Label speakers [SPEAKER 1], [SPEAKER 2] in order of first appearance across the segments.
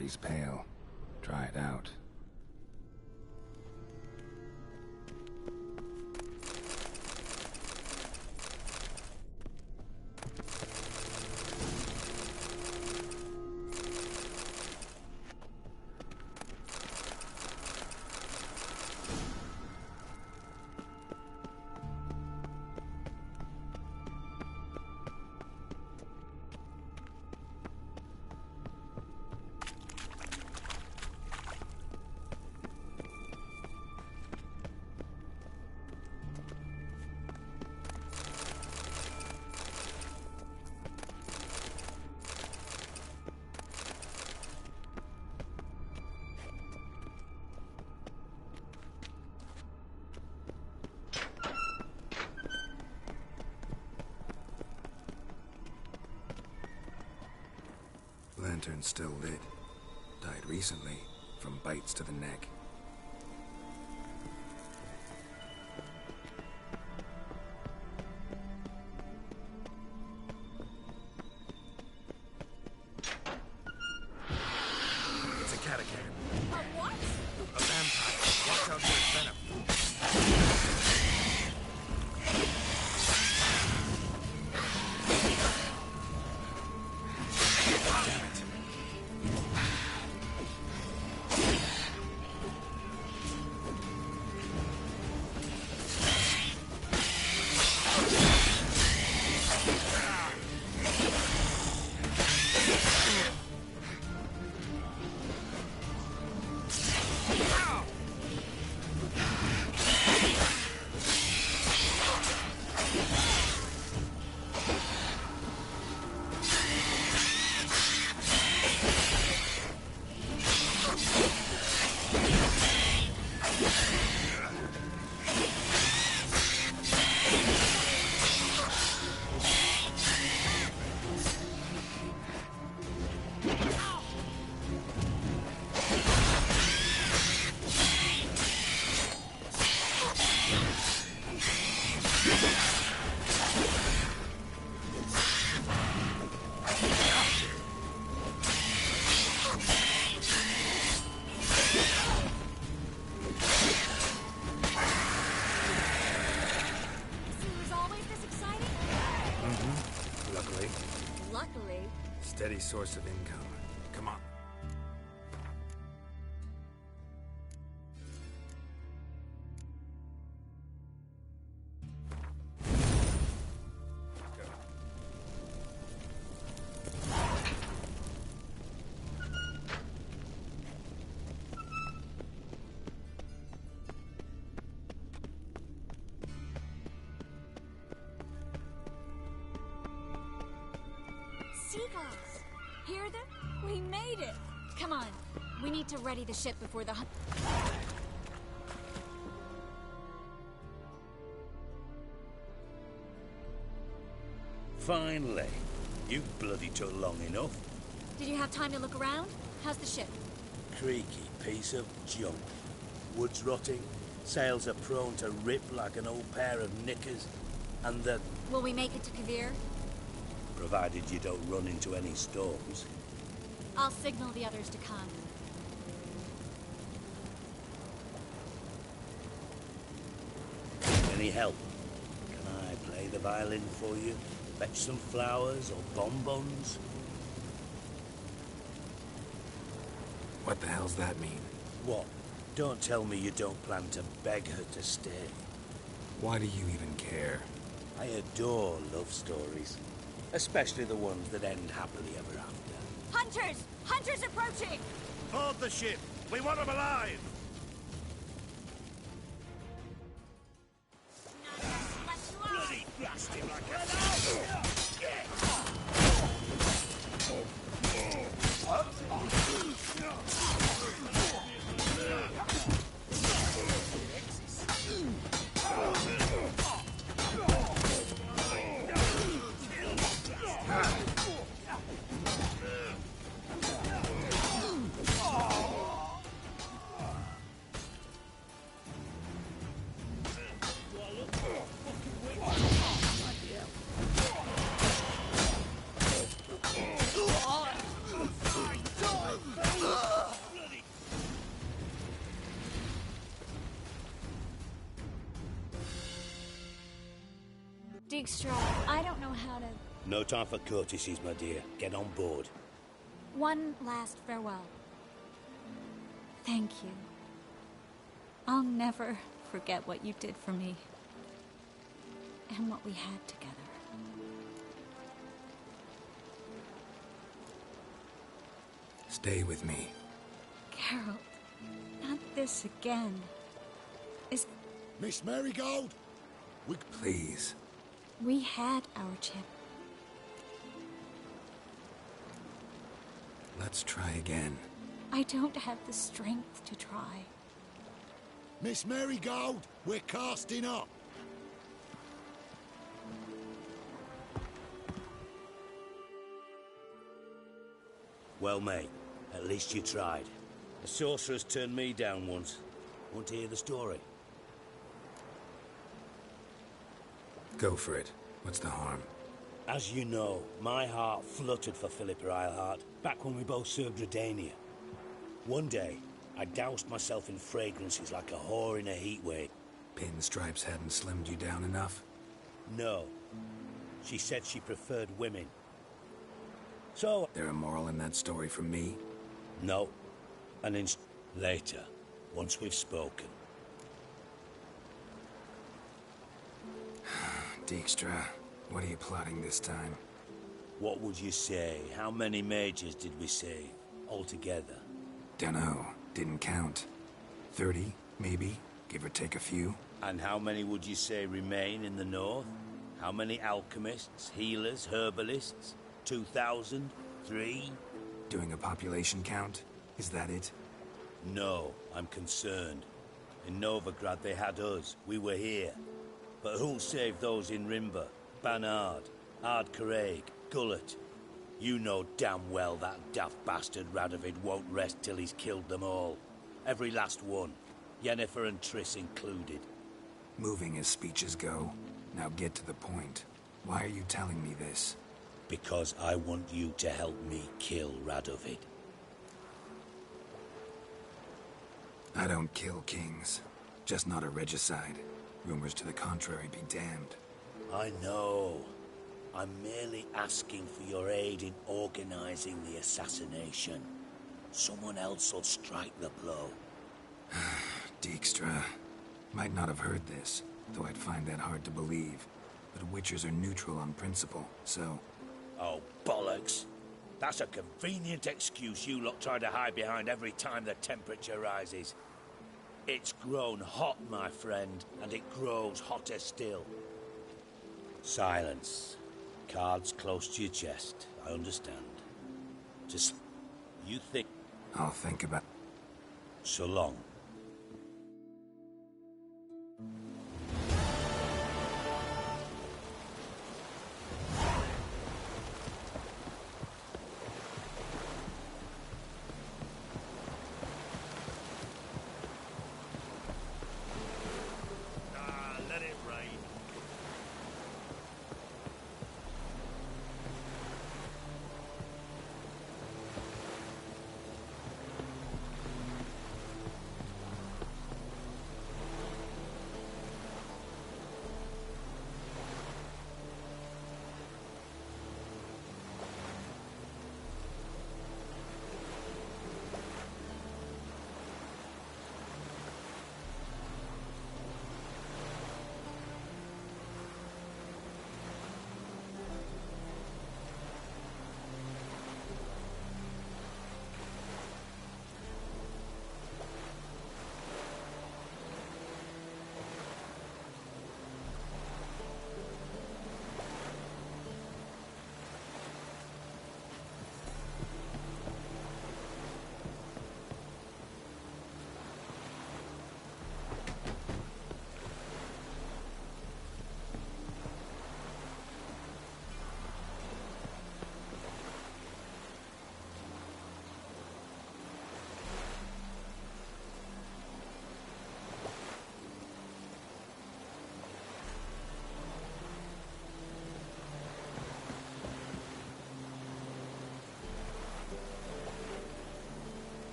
[SPEAKER 1] body's pale. Try it out. Lantern's still lit. Died recently, from bites to the neck. It's a catacomb.
[SPEAKER 2] A what?
[SPEAKER 1] A vampire. Watch out for its venom. Steady source of income. Come on.
[SPEAKER 2] Seagulls! Hear them? We made it! Come on, we need to ready the ship before the hunt.
[SPEAKER 3] Finally. You bloody took long enough.
[SPEAKER 2] Did you have time to look around? How's the ship?
[SPEAKER 3] Creaky piece of junk. Wood's rotting, sails are prone to rip like an old pair of knickers, and the...
[SPEAKER 2] Will we make it to Kavir?
[SPEAKER 3] Provided you don't run into any storms.
[SPEAKER 2] I'll signal the others to come.
[SPEAKER 3] Any help? Can I play the violin for you? Fetch some flowers or bonbons?
[SPEAKER 1] What the hell's that mean?
[SPEAKER 3] What? Don't tell me you don't plan to beg her to stay.
[SPEAKER 1] Why do you even care?
[SPEAKER 3] I adore love stories. Especially the ones that end happily ever after.
[SPEAKER 2] Hunters! Hunters approaching!
[SPEAKER 3] Board the ship! We want them alive! Bloody blast him like a...
[SPEAKER 2] Dijkstra, I don't know how to...
[SPEAKER 3] No time for courtesies, my dear. Get on board.
[SPEAKER 2] One last farewell. Thank you. I'll never forget what you did for me. And what we had together.
[SPEAKER 1] Stay with me.
[SPEAKER 2] Carol, not this again. Is...
[SPEAKER 4] Miss Marigold?
[SPEAKER 1] Please.
[SPEAKER 2] We had our chip.
[SPEAKER 1] Let's try again.
[SPEAKER 2] I don't have the strength to try.
[SPEAKER 4] Miss Marigold, we're casting up.
[SPEAKER 3] Well, mate, at least you tried. The sorceress turned me down once. Want to hear the story?
[SPEAKER 1] Go for it. What's the harm?
[SPEAKER 3] As you know, my heart fluttered for Philippa Eilhart back when we both served Redania. One day, I doused myself in fragrances like a whore in a heatwave.
[SPEAKER 1] Pinstripes hadn't slimmed you down enough?
[SPEAKER 3] No. She said she preferred women. So...
[SPEAKER 1] There a moral in that story from me?
[SPEAKER 3] No. An inch later, once we've spoken.
[SPEAKER 1] Dijkstra, what are you plotting this time?
[SPEAKER 3] What would you say? How many mages did we save, altogether?
[SPEAKER 1] Dunno. Didn't count. 30, maybe? Give or take a few?
[SPEAKER 3] And how many would you say remain in the north? How many alchemists, healers, herbalists? 2,000? 3?
[SPEAKER 1] Doing a population count? Is that it?
[SPEAKER 3] No, I'm concerned. In Novigrad they had us. We were here. But who'll save those in Rimba? Banard, Ardcaraig, Gullet? You know damn well that daft bastard Radovid won't rest till he's killed them all. Every last one. Yennefer and Triss included.
[SPEAKER 1] Moving as speeches go. Now get to the point. Why are you telling me this?
[SPEAKER 3] Because I want you to help me kill Radovid.
[SPEAKER 1] I don't kill kings. Just not a regicide. Rumors to the contrary be damned.
[SPEAKER 3] I know. I'm merely asking for your aid in organizing the assassination. Someone else will strike the blow.
[SPEAKER 1] Dijkstra. Might not have heard this, though I'd find that hard to believe. But Witchers are neutral on principle, so...
[SPEAKER 3] Oh, bollocks. That's a convenient excuse you lot try to hide behind every time the temperature rises. It's grown hot, my friend, and it grows hotter still. Silence. Cards close to your chest. I understand. Just... you think...
[SPEAKER 1] I'll think about...
[SPEAKER 3] So long. Let it rain.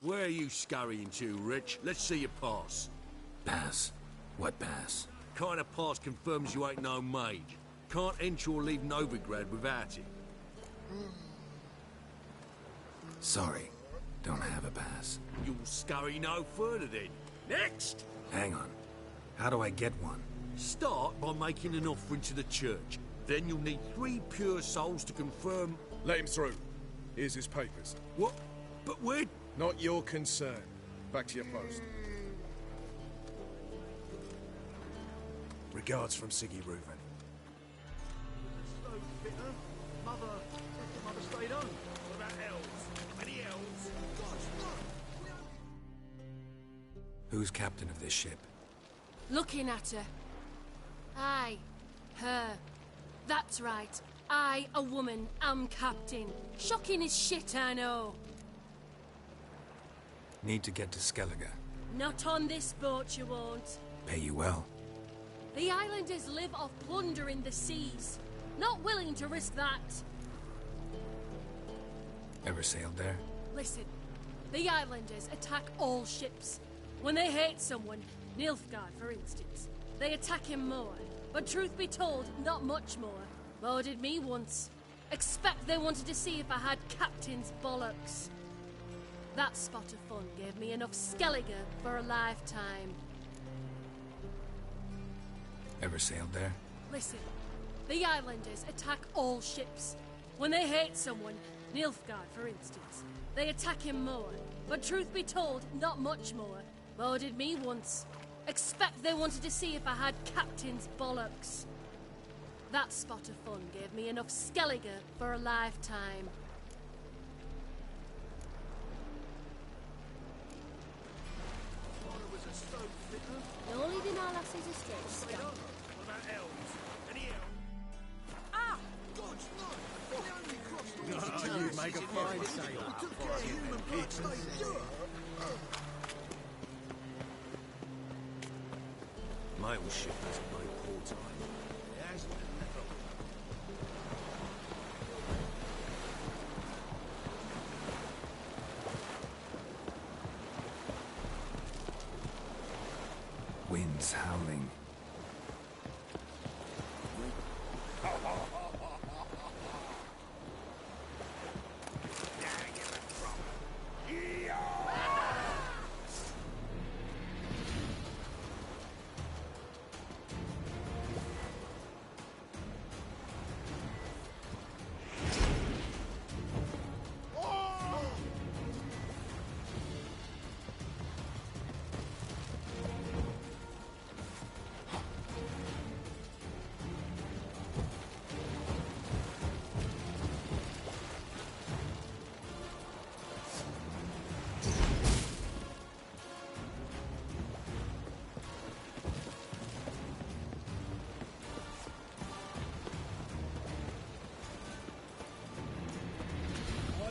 [SPEAKER 5] Where are you scurrying to, Rich? Let's see your pass.
[SPEAKER 1] Pass? What pass?
[SPEAKER 5] Kind of pass confirms you ain't no mage. Can't enter or leave Novigrad without it.
[SPEAKER 1] Sorry, don't have a pass.
[SPEAKER 5] You'll scurry no further then. Next!
[SPEAKER 1] Hang on. How do I get one?
[SPEAKER 5] Start by making an offering to the church. Then you'll need 3 pure souls to confirm...
[SPEAKER 6] Let him through. Here's his papers.
[SPEAKER 5] What? But where...
[SPEAKER 6] Not your concern. Back to your post. Regards from Siggy Reuven.
[SPEAKER 5] Mother stayed on. What about elves? Any elves?
[SPEAKER 1] Who's captain of this ship?
[SPEAKER 7] Looking at her. Aye, her. That's right. I, a woman, am captain. Shocking as shit, I know.
[SPEAKER 1] Need to get to Skellige.
[SPEAKER 7] Not on this boat, you won't.
[SPEAKER 1] Pay you well.
[SPEAKER 7] The islanders live off plunder in the seas. Not willing to risk that.
[SPEAKER 1] Ever sailed there?
[SPEAKER 7] Listen, the islanders attack all ships. When they hate someone, Nilfgaard for instance, they attack him more. But truth be told, not much more. Boarded me once. Expect they wanted to see if I had captain's bollocks. That spot of fun gave me enough Skellige for a lifetime.
[SPEAKER 1] Ever sailed there?
[SPEAKER 7] Listen, the islanders attack all ships. When they hate someone, Nilfgaard for instance, they attack him more. But truth be told, not much more. Boarded me once. Expect they wanted to see if I had captain's bollocks. That spot of fun gave me enough Skellige for a lifetime.
[SPEAKER 8] No leading our lasses astray. Stop.
[SPEAKER 5] What about elves? Any elves?
[SPEAKER 8] Ah!
[SPEAKER 6] You'd make a fine sailor.
[SPEAKER 5] Mail ship has no port time.
[SPEAKER 1] Winds howling.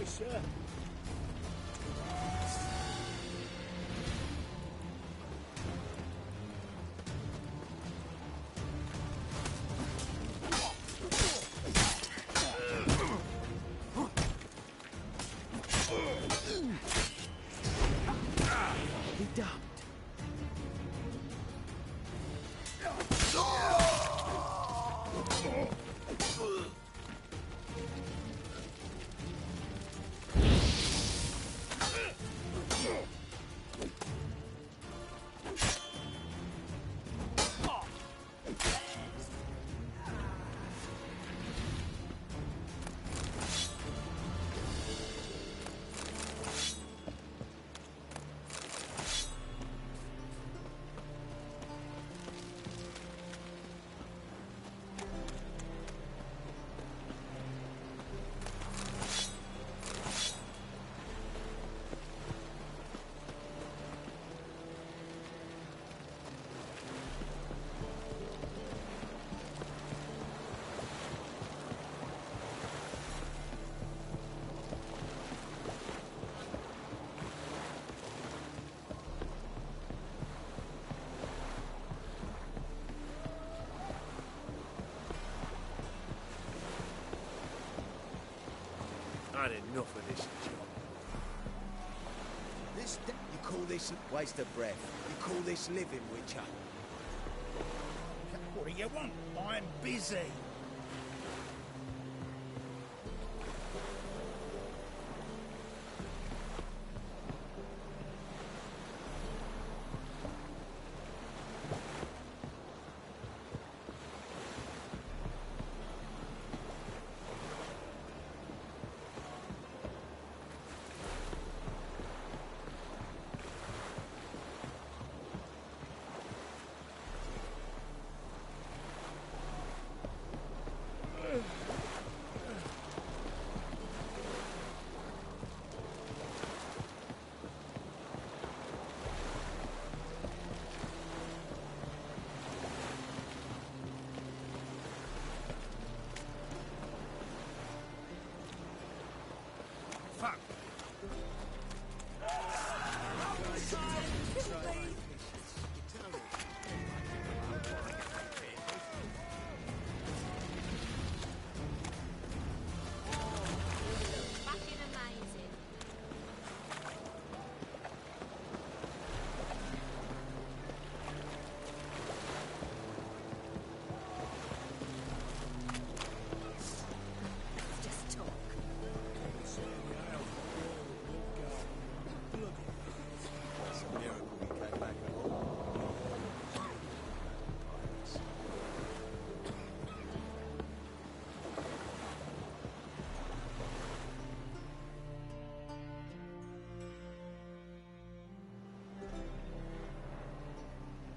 [SPEAKER 3] Sir.
[SPEAKER 8] He ducked.
[SPEAKER 5] I had enough of this job.
[SPEAKER 9] You call this waste of breath? You call this living, Witcher?
[SPEAKER 3] What do you want? I'm busy.
[SPEAKER 8] Fucking amazing.
[SPEAKER 2] Just talk.
[SPEAKER 9] It's a miracle we came back at all.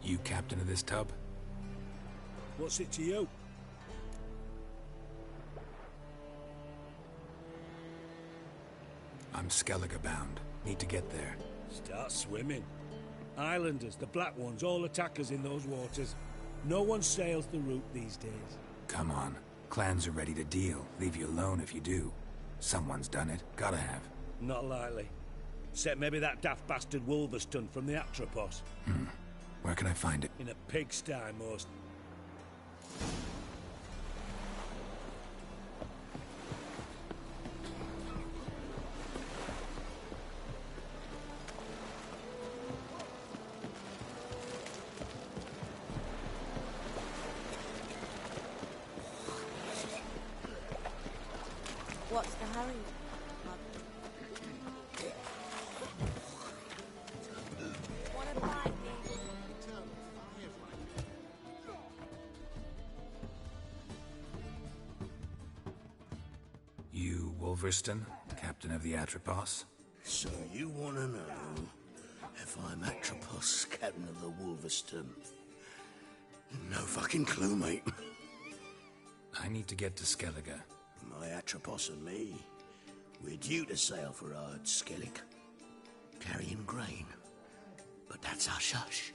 [SPEAKER 1] You captain of this tub?
[SPEAKER 3] What's it to you?
[SPEAKER 1] I'm Skellige bound. Need to get there.
[SPEAKER 3] Start swimming. Islanders, the black ones, all attackers in those waters. No one sails the route these days.
[SPEAKER 1] Come on. Clans are ready to deal. Leave you alone if you do. Someone's done it. Gotta have.
[SPEAKER 3] Not likely. Except maybe that daft bastard Wolverston from the Atropos.
[SPEAKER 1] Where can I find it?
[SPEAKER 3] In a pigsty, most.
[SPEAKER 8] What's the hurry? Wanna bite me?
[SPEAKER 1] You, Wolverston, captain of the Atropos?
[SPEAKER 3] So you want to know if I'm Atropos, captain of the Wolverston? No fucking clue, mate.
[SPEAKER 1] I need to get to Skellige.
[SPEAKER 3] My Atropos and me, we're due to sail for Ard Skellig, carrying grain. But that's hush-hush.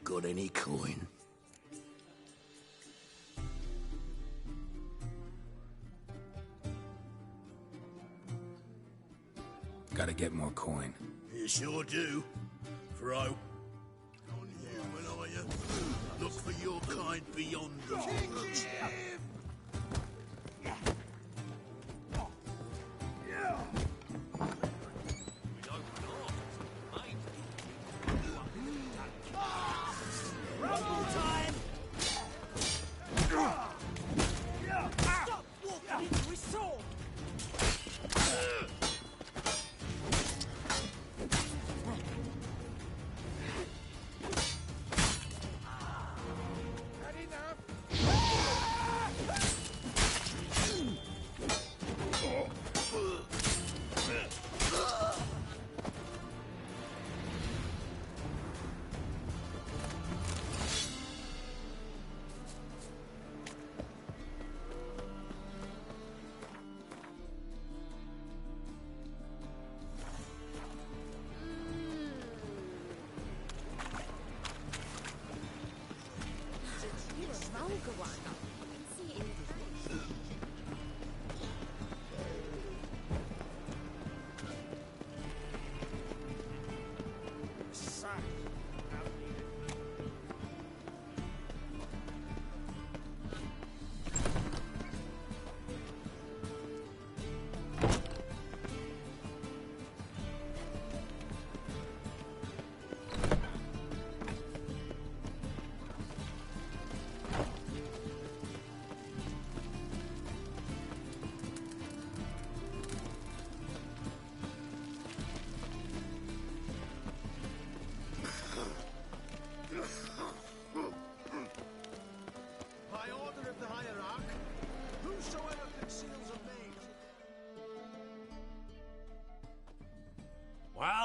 [SPEAKER 3] Got any coin?
[SPEAKER 1] Gotta get more coin.
[SPEAKER 3] You sure do, Fro. On you, will you? Look for your kind beyond the woods.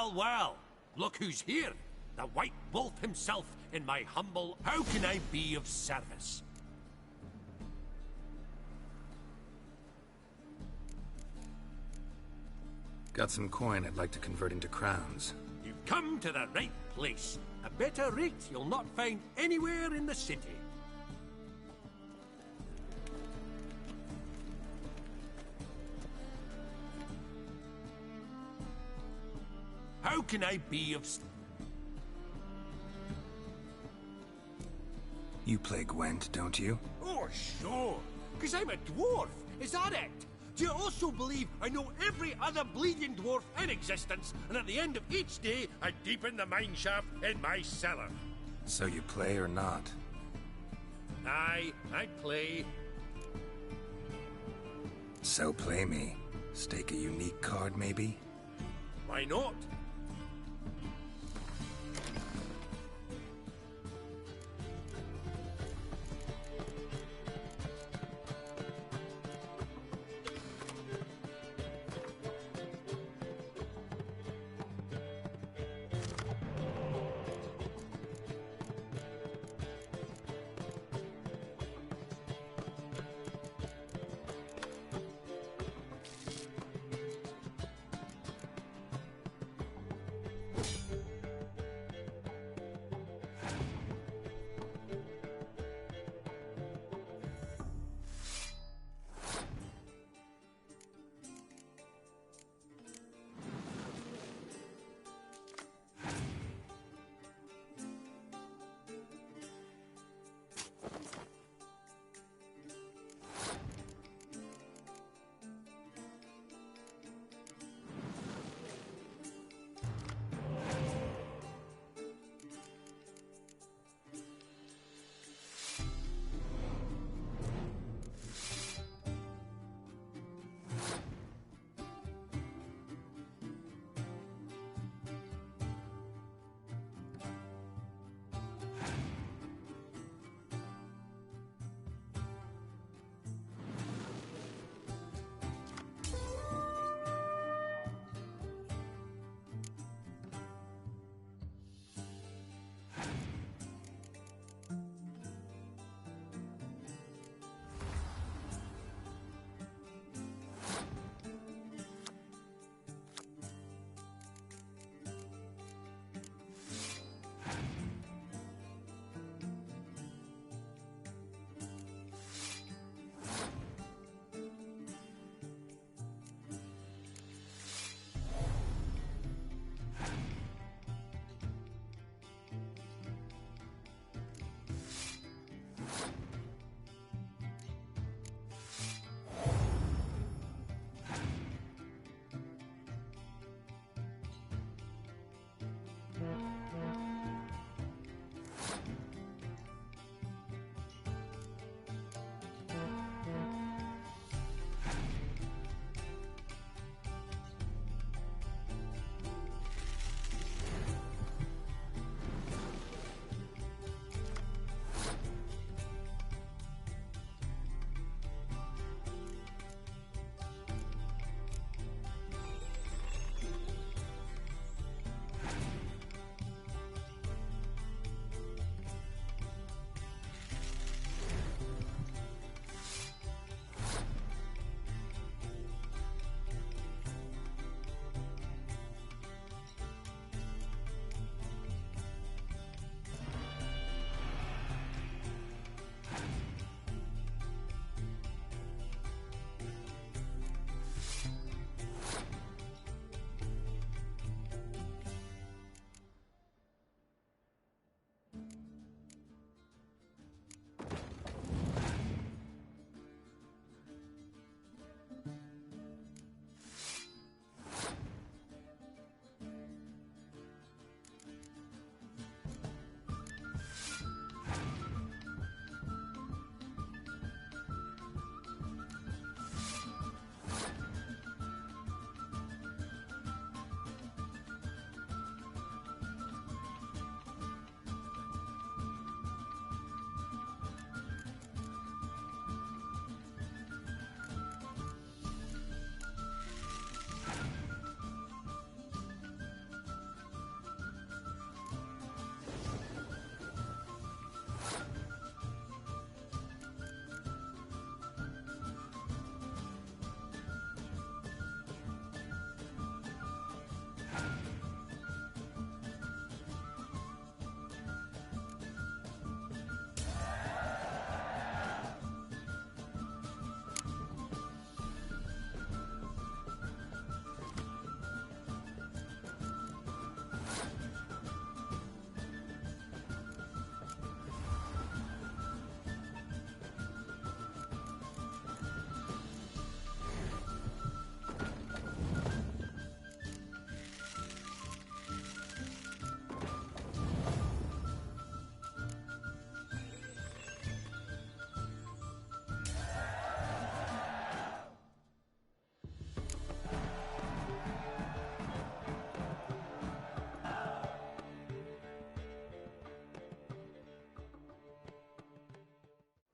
[SPEAKER 5] Well, well. Look who's here. The White Wolf himself in my humble... How can I be of service?
[SPEAKER 1] Got some coin I'd like to convert into crowns.
[SPEAKER 5] You've come to the right place. A better rate you'll not find anywhere in the city. How can I be of...
[SPEAKER 1] You play Gwent, don't you?
[SPEAKER 5] Oh, sure. 'Cause I'm a dwarf. Is that it? Do you also believe I know every other bleeding dwarf in existence, and at the end of each day, I deepen the mine shaft in my cellar?
[SPEAKER 1] So you play or not?
[SPEAKER 5] Aye, I play.
[SPEAKER 1] So play me. Stake a unique card, maybe?
[SPEAKER 5] Why not?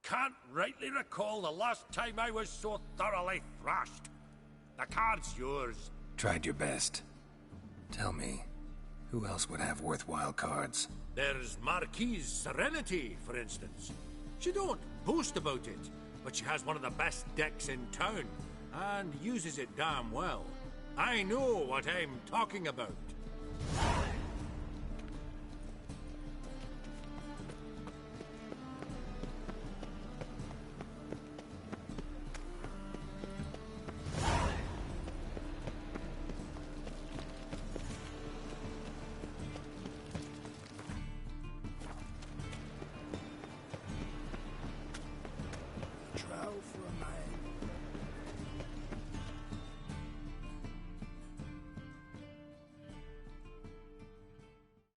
[SPEAKER 5] can't rightly recall the last time I was so thoroughly thrashed. The card's yours.
[SPEAKER 1] Tried your best. Tell me, who else would have worthwhile cards?
[SPEAKER 5] There's Marquise Serenity, for instance. She don't boast about it, but she has one of the best decks in town, and uses it damn well. I know what I'm talking about.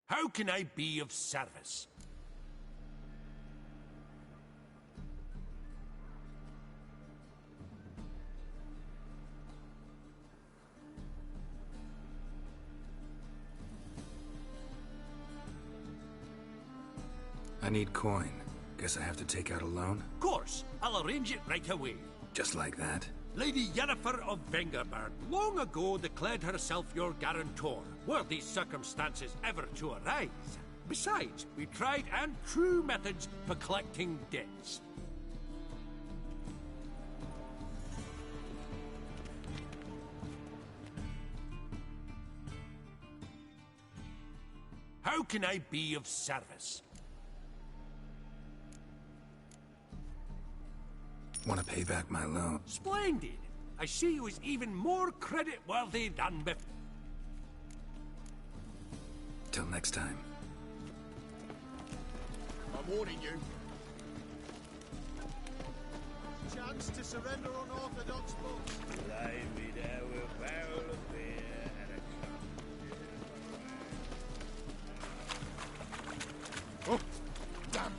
[SPEAKER 5] How can I be of service?
[SPEAKER 1] I need coin. Guess I have to take out a loan?
[SPEAKER 5] Of course, I'll arrange it right away.
[SPEAKER 1] Just like that?
[SPEAKER 5] Lady Yennefer of Vengerberg long ago declared herself your guarantor, were these circumstances ever to arise. Besides, we tried and true methods for collecting debts. How can I be of service?
[SPEAKER 1] Want to pay back my loan?
[SPEAKER 5] Splendid! I see you as even more credit-worthy than before.
[SPEAKER 1] Till next time.
[SPEAKER 6] I'm warning you. Chance to surrender unorthodox books.
[SPEAKER 3] Lie me there with a barrel of beer and a cup.
[SPEAKER 4] Oh, damn it.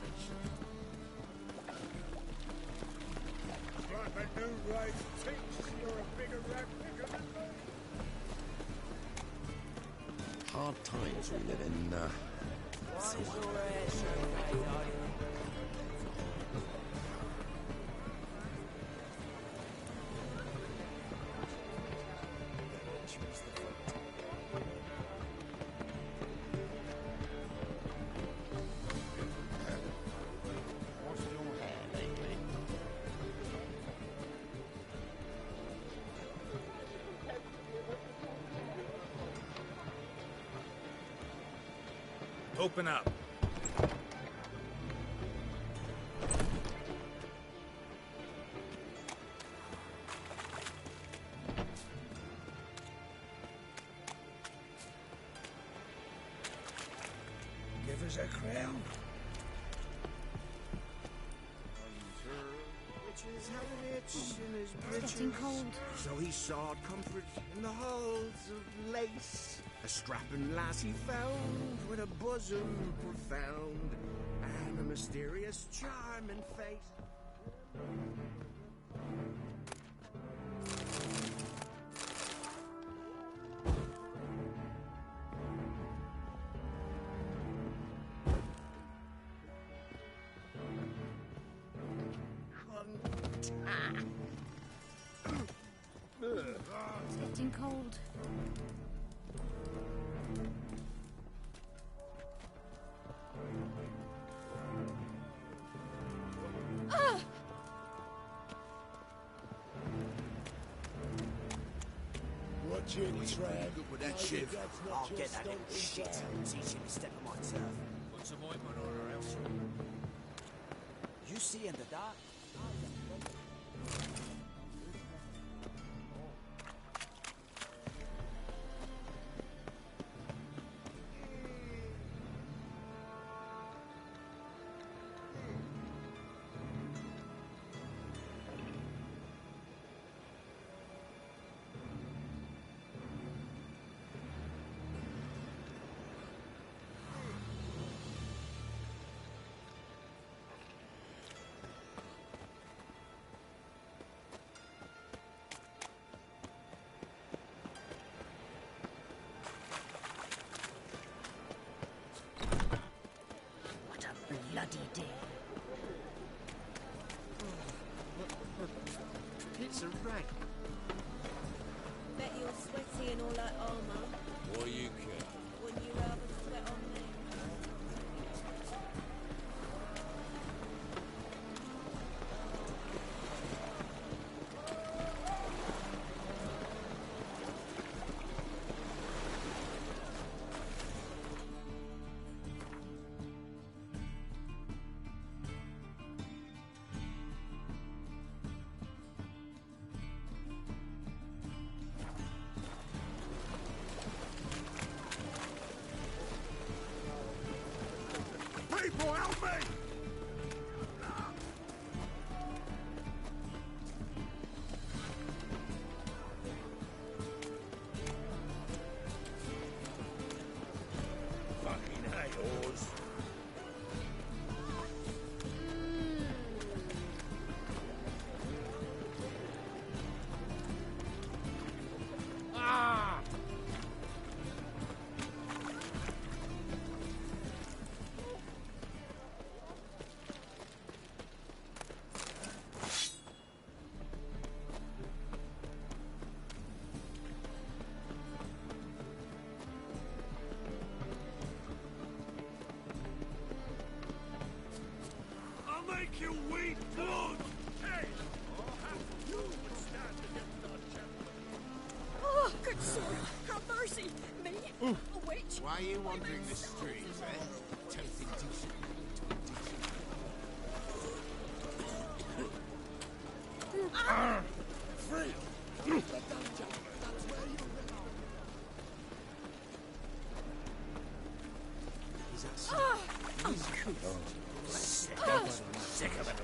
[SPEAKER 6] Like a new right thinks you're a bigger rat picker than me.
[SPEAKER 9] Hard times we live in,
[SPEAKER 1] Open up.
[SPEAKER 9] Give us a crown.
[SPEAKER 8] Richard's had an itch in his
[SPEAKER 2] It's
[SPEAKER 8] britches.
[SPEAKER 2] getting cold.
[SPEAKER 9] So he sought comfort in the halls of lace. A strapping lass he found with a bosom profound and a mysterious charm and face.
[SPEAKER 2] It's getting cold.
[SPEAKER 4] Watch it, Trad.
[SPEAKER 9] Good with that shit. I'll get that little shit. Teach him to step on my turf.
[SPEAKER 5] Put some ointment on her, else.
[SPEAKER 9] You see in the dark? tank.
[SPEAKER 8] Bet you're sweaty in all that armour.
[SPEAKER 5] What do you care?
[SPEAKER 8] Wouldn't you rather sweat on me?
[SPEAKER 5] People, help me! Fucking haters. Ah! I'll make you weep blood! Hey! You would stand against our champion.
[SPEAKER 2] Oh, good sword! Have mercy! Me? A witch?
[SPEAKER 9] Why are you wandering the streets, eh? Tempting to shoot.
[SPEAKER 4] Free! The dungeon! That's where you belong!
[SPEAKER 9] Is that so?
[SPEAKER 3] Sick of it.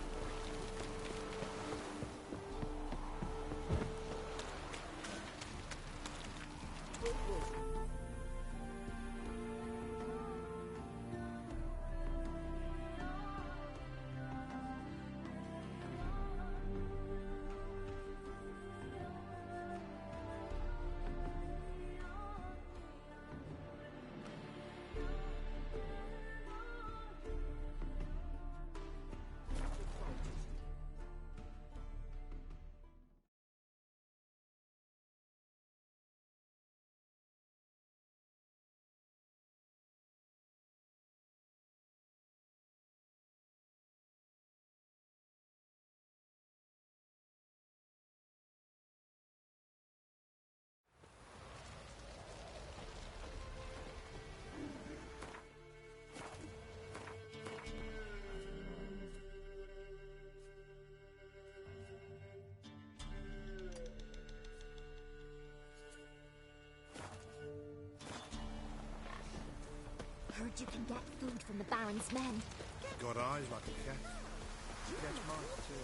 [SPEAKER 2] Heard you can get food from the Baron's men.
[SPEAKER 4] Got eyes like a cat. Catch mice too.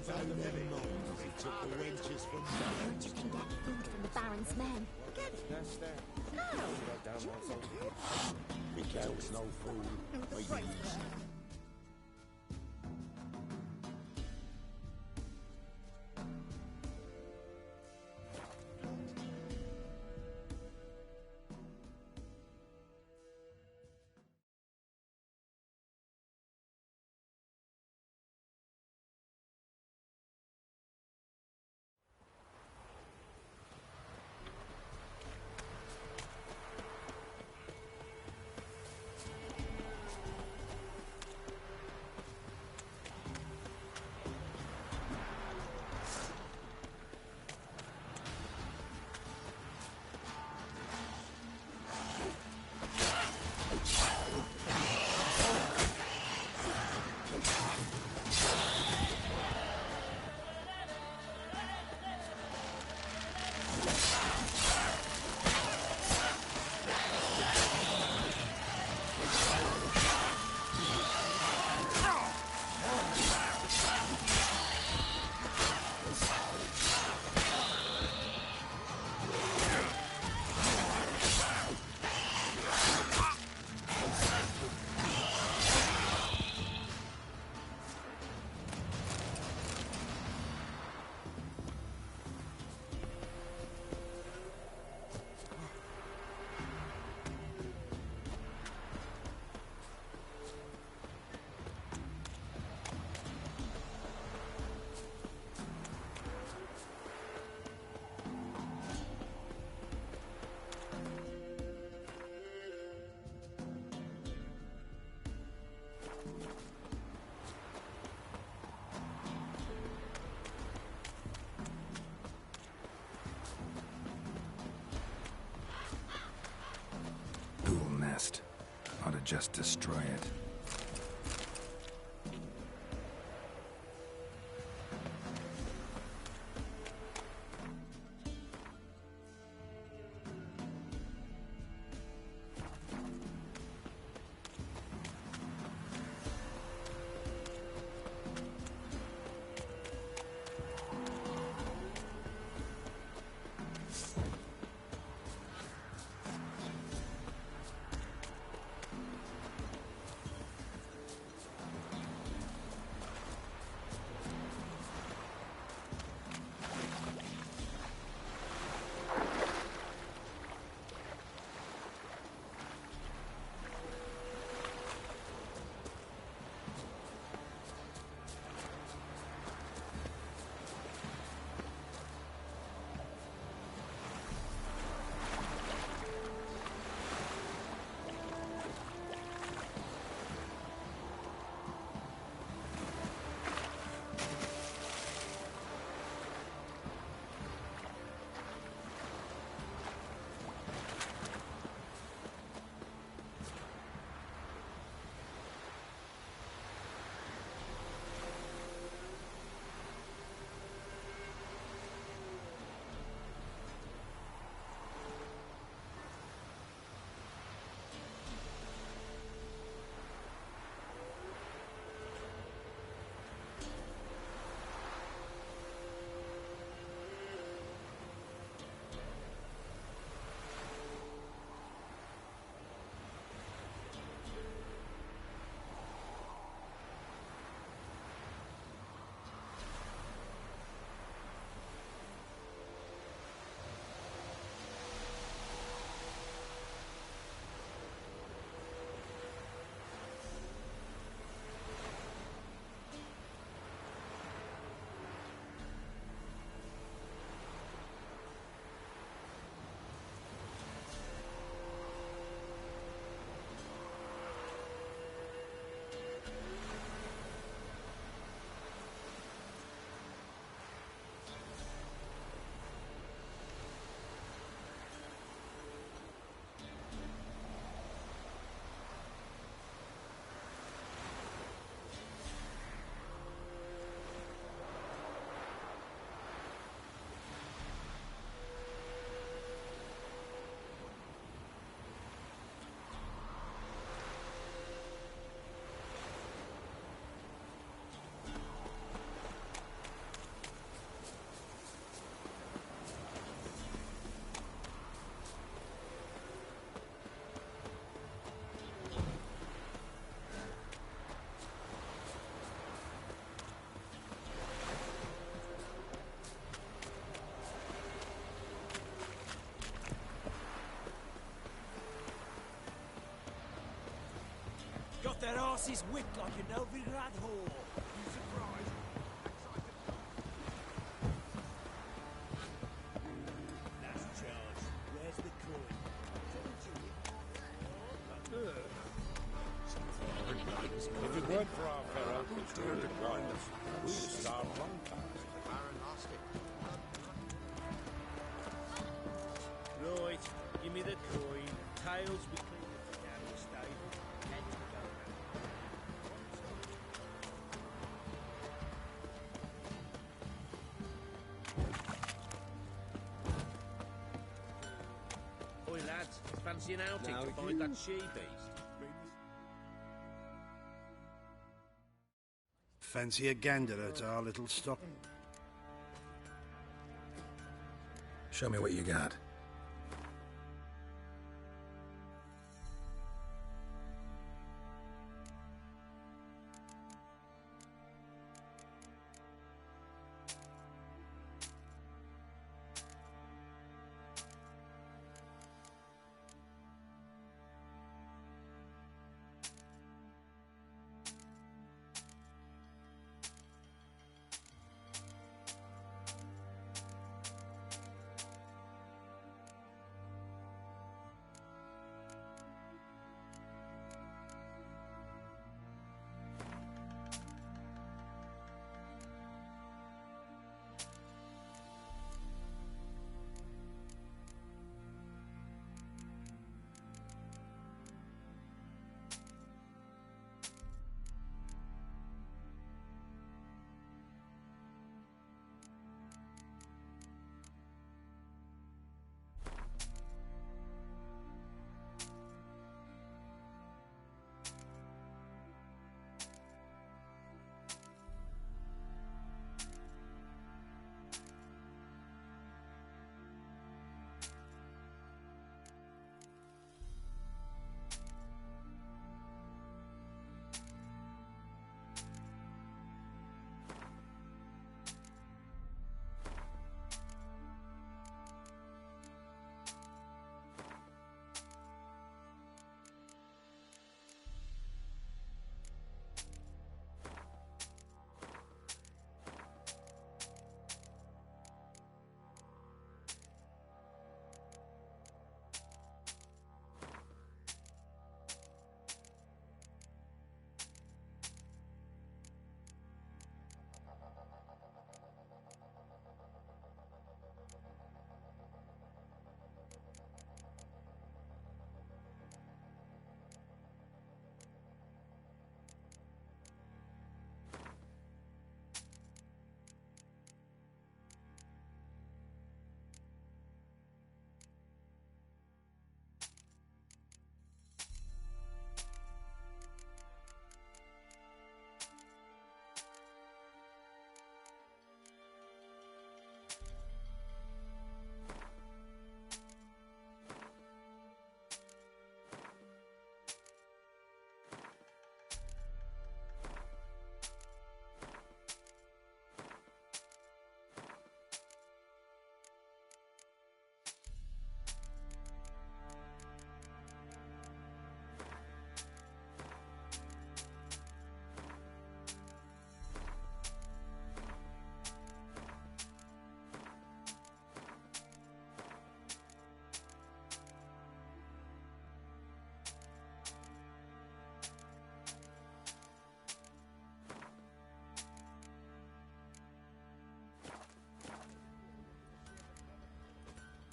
[SPEAKER 9] He took the wenches from
[SPEAKER 8] You can get food from the Baron's men.
[SPEAKER 4] That's that.
[SPEAKER 9] Miguel's no fool.
[SPEAKER 1] Ought to just destroy it.
[SPEAKER 10] their asses whipped like a Novigrad whore.
[SPEAKER 6] You surprised?
[SPEAKER 3] Last charge. Where's the coin?
[SPEAKER 6] If it weren't for our fellow return to kindness, we would starve long past. The Baron lost it.
[SPEAKER 3] Right, give me the coin. Tails we clean it down the stable. Heads we go round. Oi lads, fancy an outing
[SPEAKER 9] Now
[SPEAKER 3] to find that she-beast?
[SPEAKER 11] Fancy a gander at our little stock?
[SPEAKER 1] Show me what you got.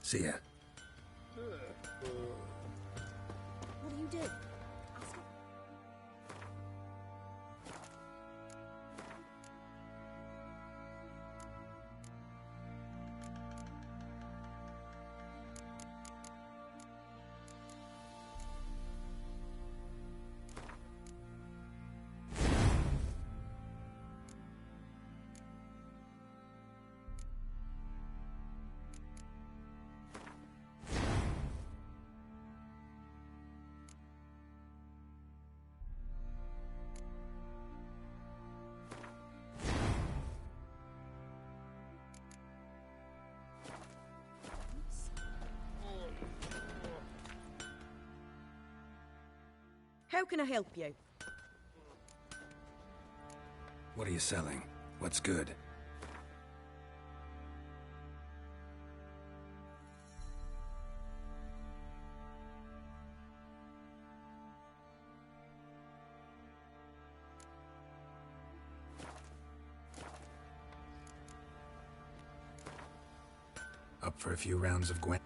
[SPEAKER 1] See ya.
[SPEAKER 8] What do you do? Ask him.
[SPEAKER 12] How can I help you?
[SPEAKER 1] What are you selling? What's good? Up for a few rounds of Gwen?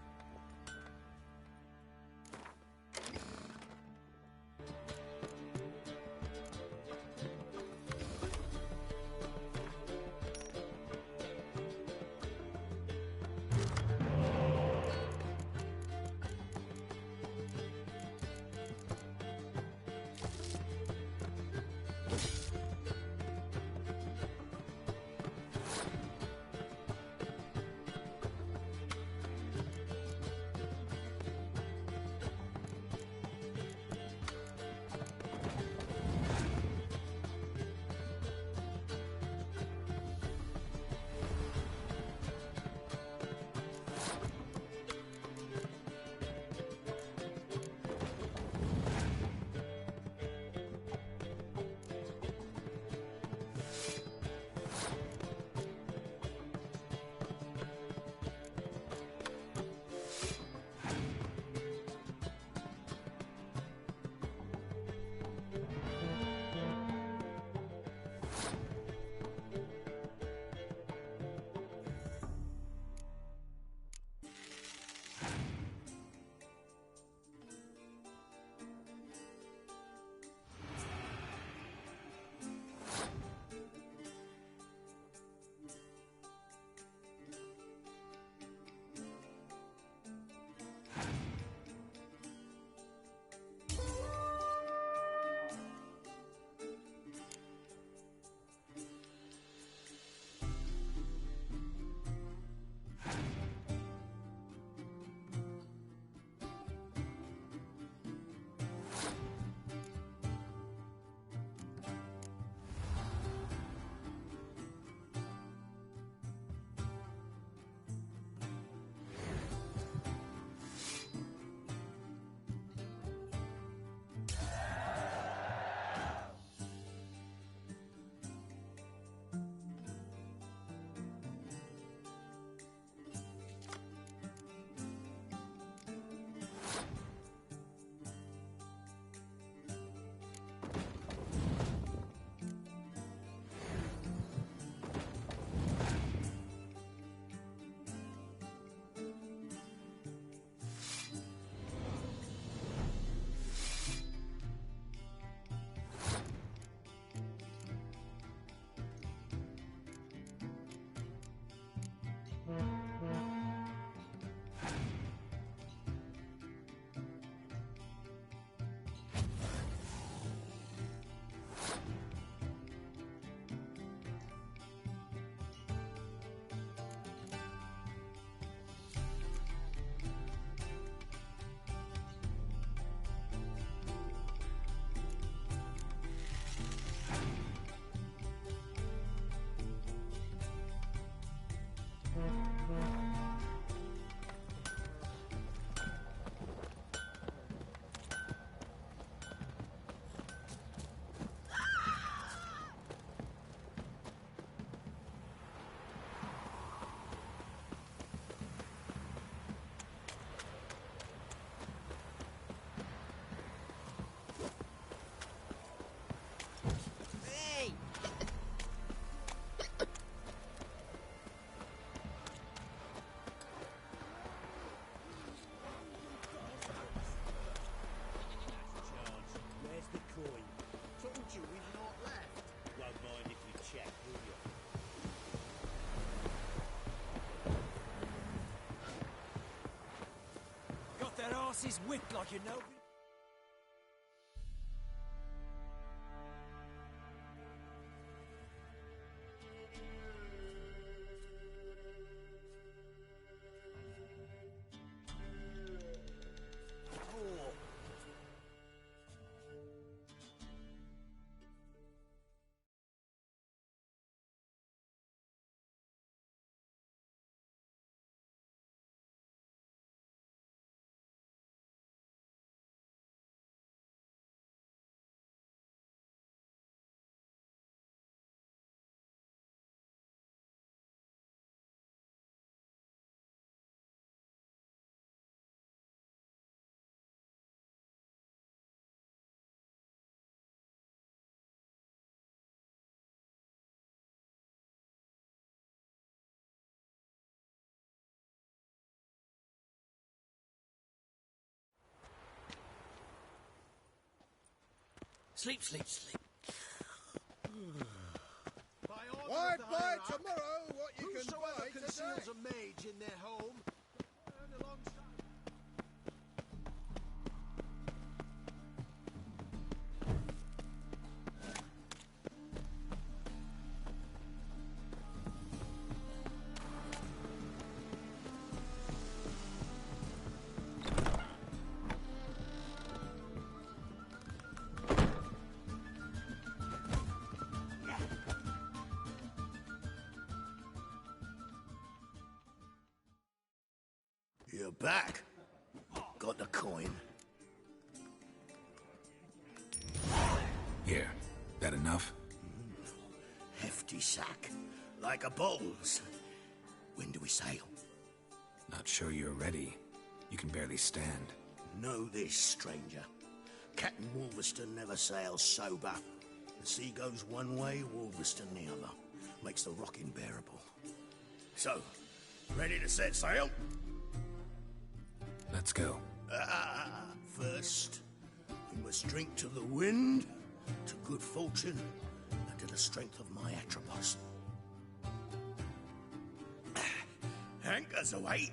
[SPEAKER 10] Arse's whipped like you know. Sleep, sleep, sleep.
[SPEAKER 6] Why buy tomorrow what you can buy today?
[SPEAKER 9] Conceals a mage in their home. And alongside.
[SPEAKER 12] You're back. Got the coin.
[SPEAKER 1] Here. That enough?
[SPEAKER 12] Hefty sack. Like a bowl's. When do we sail?
[SPEAKER 1] Not sure you're ready. You can barely stand.
[SPEAKER 12] Know this, stranger. Captain Wolverston never sails sober. The sea goes one way, Wolverston the other. Makes the rocking bearable. So, ready to set sail?
[SPEAKER 1] Let's go.
[SPEAKER 12] First, we must drink to the wind, to good fortune, and to the strength of my Atropos. Anchors away.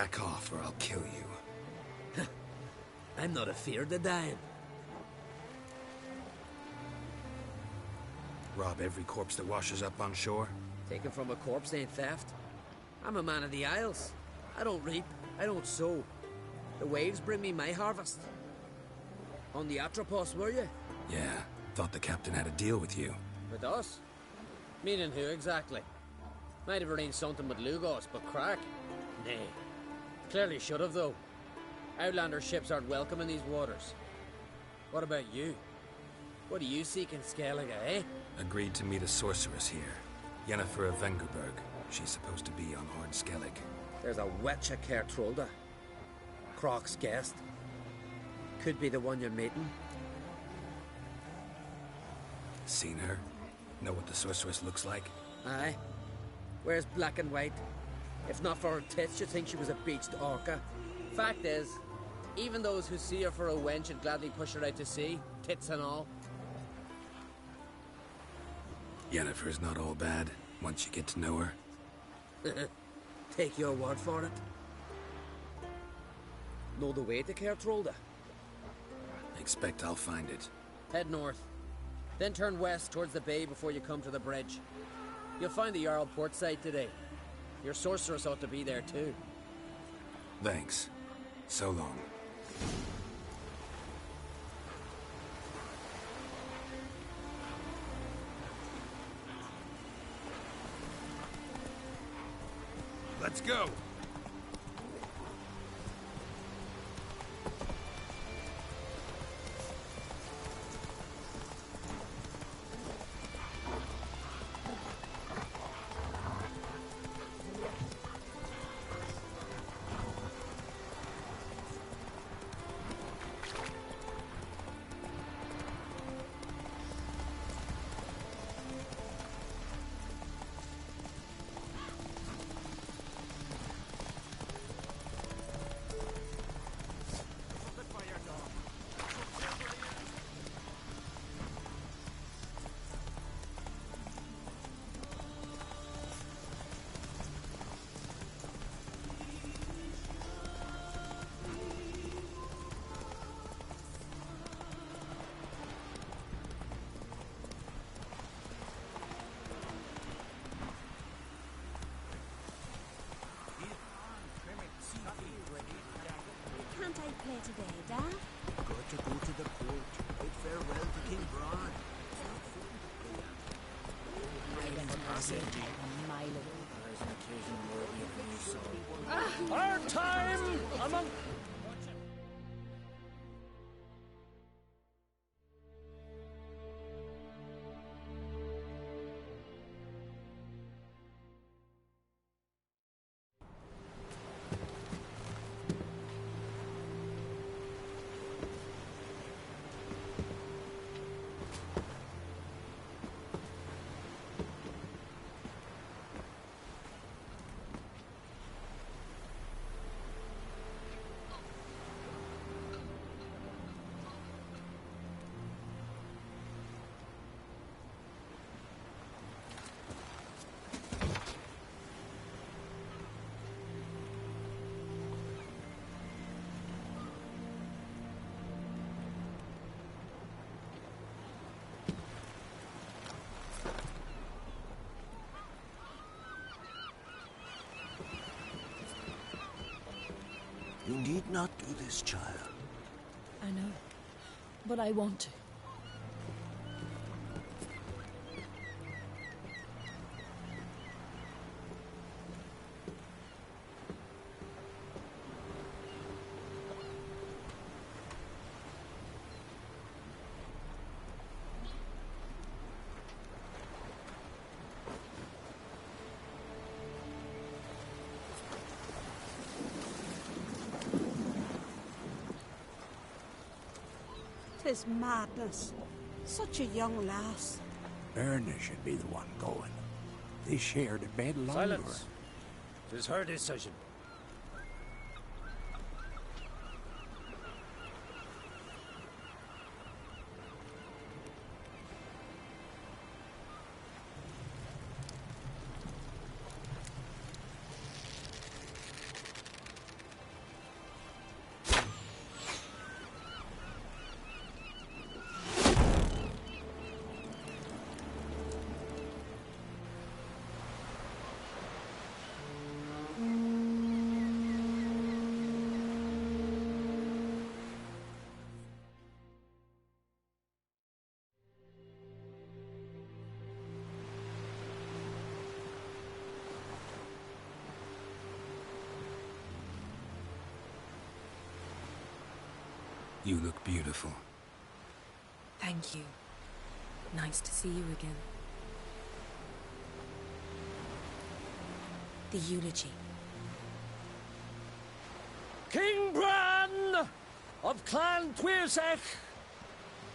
[SPEAKER 1] Back off or I'll kill you.
[SPEAKER 10] I'm not afeard of dying.
[SPEAKER 1] Rob every corpse that washes up on shore?
[SPEAKER 10] Taken from a corpse ain't theft. I'm a man of the Isles. I don't reap, I don't sow. The waves bring me my harvest. On the Atropos, were you?
[SPEAKER 1] Yeah, thought the captain had a deal with you.
[SPEAKER 10] With us? Meaning who exactly? Might have arranged something with Lugos, but crack? Nay. Clearly should have, though. Outlander ships aren't welcome in these waters. What about you? What do you seek in Skellige, eh?
[SPEAKER 1] Agreed to meet a sorceress here. Yennefer of Vengerberg. She's supposed to be on Ord Skellig.
[SPEAKER 10] There's a wetcha Kertrolda. Croc's guest. Could be the one you're meeting.
[SPEAKER 1] Seen her? Know what the sorceress looks like?
[SPEAKER 10] Aye. Wears black and white. If not for her tits, you'd think she was a beached orca. Fact is, even those who see her for a wench would gladly push her out to sea, tits and all.
[SPEAKER 1] Yennefer's not all bad, once you get to know her.
[SPEAKER 10] Take your word for it. Know the way to Kertrolda?
[SPEAKER 1] Expect I'll find it.
[SPEAKER 10] Head north. Then turn west towards the bay before you come to the bridge. You'll find the Jarl port site today. Your sorceress ought to be there too.
[SPEAKER 1] Thanks. So long.
[SPEAKER 5] Let's go.
[SPEAKER 2] Can't I play today, Dad?
[SPEAKER 9] Got to go to the court. Bid farewell to King Bran.
[SPEAKER 10] Our time among...
[SPEAKER 12] You need not do this, child.
[SPEAKER 7] I know, but I want to.
[SPEAKER 13] Tis madness. Such a young lass.
[SPEAKER 6] Erna should be the one going. They shared a bed longer.
[SPEAKER 10] Silence. It is her decision.
[SPEAKER 1] You look beautiful.
[SPEAKER 14] Thank you. Nice to see you again. The eulogy.
[SPEAKER 15] King Bran of Clan Twirsech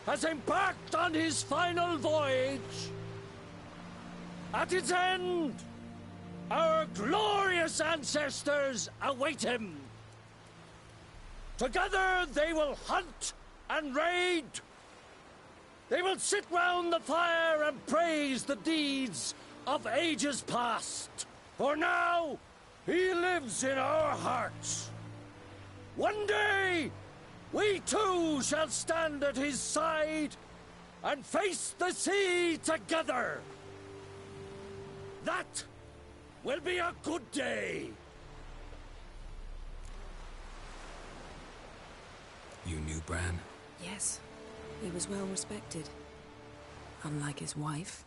[SPEAKER 15] has embarked on his final voyage. At its end, our glorious ancestors await him. Together they will hunt and raid. They will sit round the fire and praise the deeds of ages past. For now, he lives in our hearts. One day, we too shall stand at his side and face the sea together. That will be a good day.
[SPEAKER 1] You knew Bran?
[SPEAKER 14] Yes. He was well respected. Unlike his wife.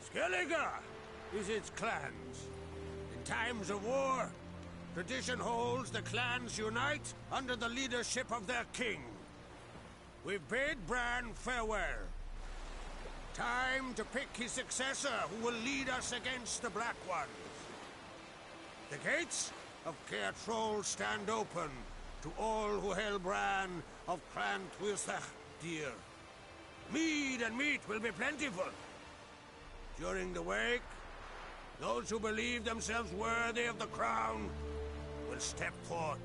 [SPEAKER 5] Skellige is its clans. In times of war, tradition holds the clans unite under the leadership of their king. We've bid Bran farewell. Time to pick his successor who will lead us against the Black Ones. The gates of Caer Troll stand open to all who held Bran of Clan Twirsech dear. Mead and meat will be plentiful. During the wake, those who believe themselves worthy of the crown will step forth.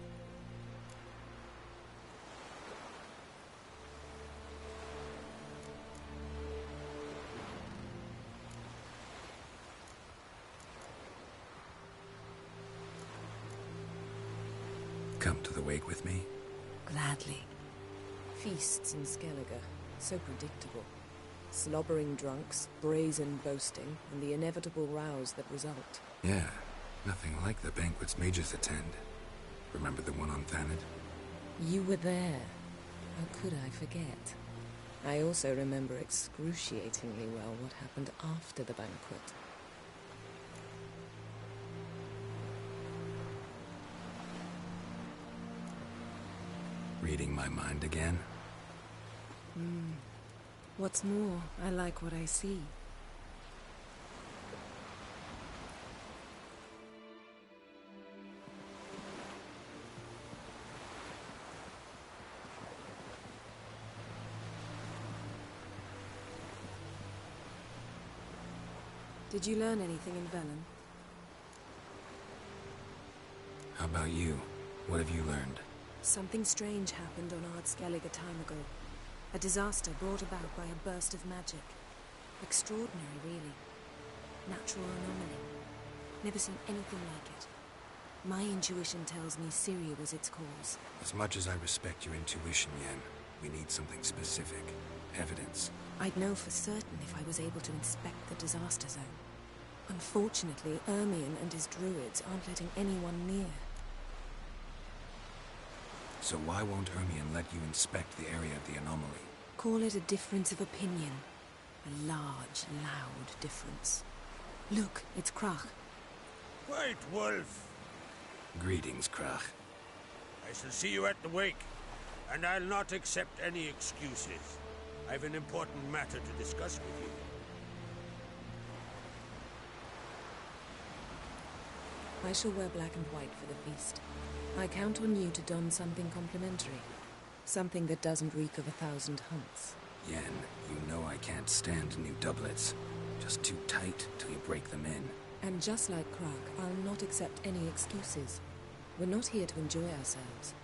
[SPEAKER 1] Come to the wake with me?
[SPEAKER 14] Gladly. Feasts in Skellige, so predictable. Slobbering drunks, brazen boasting, and the inevitable rows that result.
[SPEAKER 1] Yeah, nothing like the banquets mages attend. Remember the one on Thanedd?
[SPEAKER 14] You were there. How could I forget? I also remember excruciatingly well what happened after the banquet.
[SPEAKER 1] Reading my mind again?
[SPEAKER 14] What's more, I like what I see. Did you learn anything in Velen?
[SPEAKER 1] How about you? What have you learned?
[SPEAKER 14] Something strange happened on Ard Skellige a time ago. A disaster brought about by a burst of magic. Extraordinary, really. Natural anomaly. Never seen anything like it. My intuition tells me Syria was its cause.
[SPEAKER 1] As much as I respect your intuition, Yen, we need something specific. Evidence.
[SPEAKER 14] I'd know for certain if I was able to inspect the disaster zone. Unfortunately, Ermion and his druids aren't letting anyone near.
[SPEAKER 1] So why won't Ermion let you inspect the area of the anomaly?
[SPEAKER 14] Call it a difference of opinion. A large, loud difference. Look, it's Krach.
[SPEAKER 5] White Wolf.
[SPEAKER 1] Greetings, Krach.
[SPEAKER 5] I shall see you at the wake, and I'll not accept any excuses. I've an important matter to discuss with you.
[SPEAKER 14] I shall wear black and white for the feast. I count on you to don something complimentary. Something that doesn't reek of 1,000 hunts.
[SPEAKER 1] Yen, you know I can't stand new doublets. Just too tight till you break them in.
[SPEAKER 14] And just like Krach, I'll not accept any excuses. We're not here to enjoy ourselves.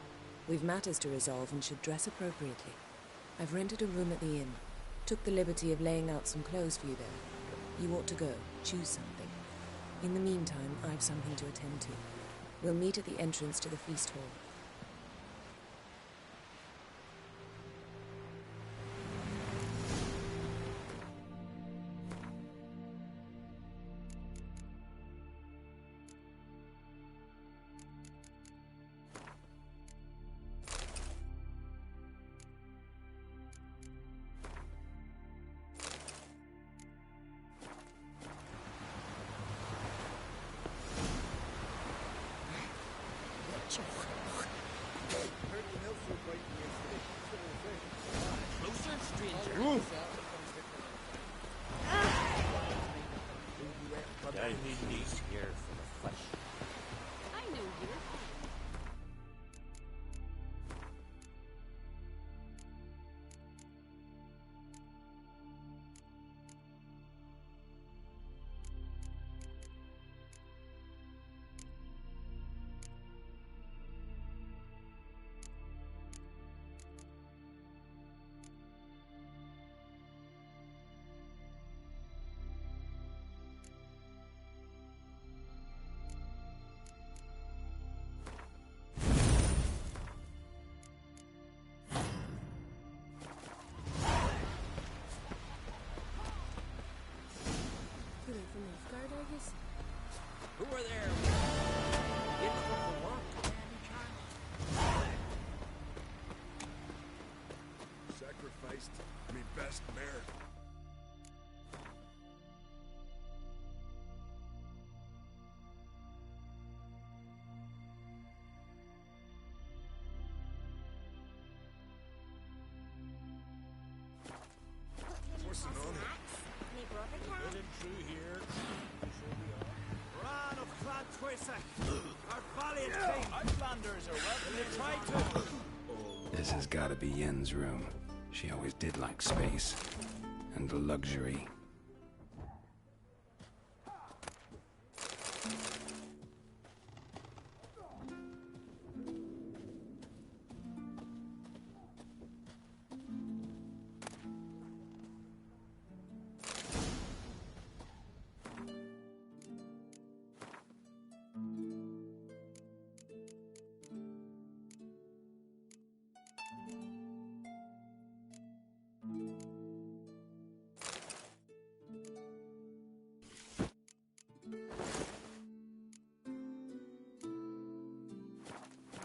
[SPEAKER 14] We've matters to resolve and should dress appropriately. I've rented a room at the inn. Took the liberty of laying out some clothes for you there. You ought to go. Choose something. In the meantime, I've something to attend to. We'll meet at the entrance to the feast hall.
[SPEAKER 9] best mare. What's it on?
[SPEAKER 2] Any brother cat?
[SPEAKER 6] Good and true here.
[SPEAKER 16] Bran of Clan Twisek, our valiant king. Outlanders are welcome to try to.
[SPEAKER 1] This has gotta be Yen's room. She always did like space. And luxury.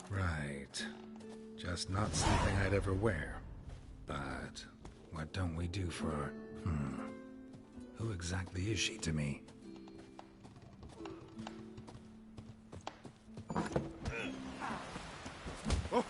[SPEAKER 1] Right. Just not something I'd ever wear. But what don't we do for... Who exactly is she to me?
[SPEAKER 9] Oh!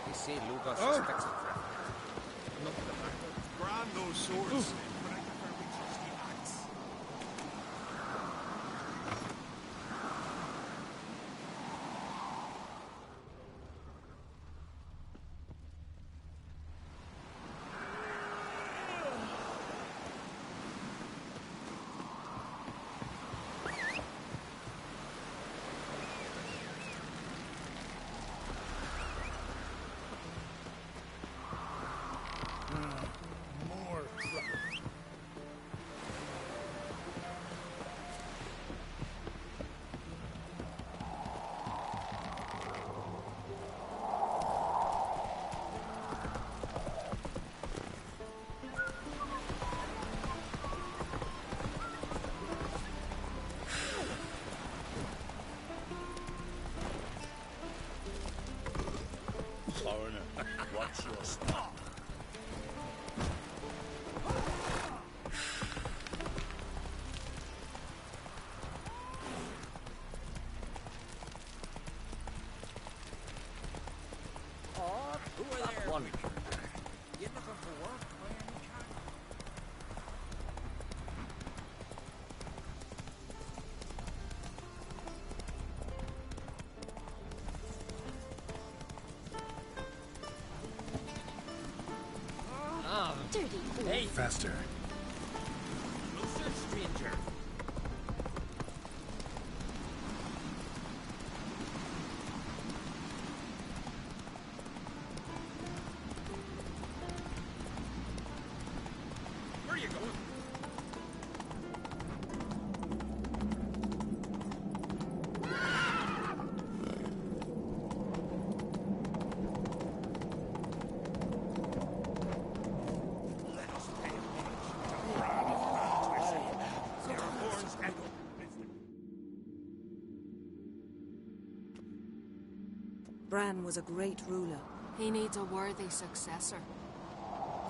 [SPEAKER 10] You see, Lugos
[SPEAKER 9] Oh.
[SPEAKER 10] is fixing for it.
[SPEAKER 9] Look at the fact that Bran knows swords, but I prefer my trusty axe.
[SPEAKER 6] More trouble.
[SPEAKER 3] Foreigner, watch your step.
[SPEAKER 16] Who are there?
[SPEAKER 10] One.
[SPEAKER 16] You looking for work? By any chance?
[SPEAKER 2] Dirty fool.
[SPEAKER 10] Hey,
[SPEAKER 1] Faster.
[SPEAKER 16] Closer, stranger.
[SPEAKER 9] Where are you going?
[SPEAKER 16] Let us pay homage to Bran of Clan Twisek. Their horns echo.
[SPEAKER 14] Bran was a great ruler.
[SPEAKER 7] He needs a worthy successor.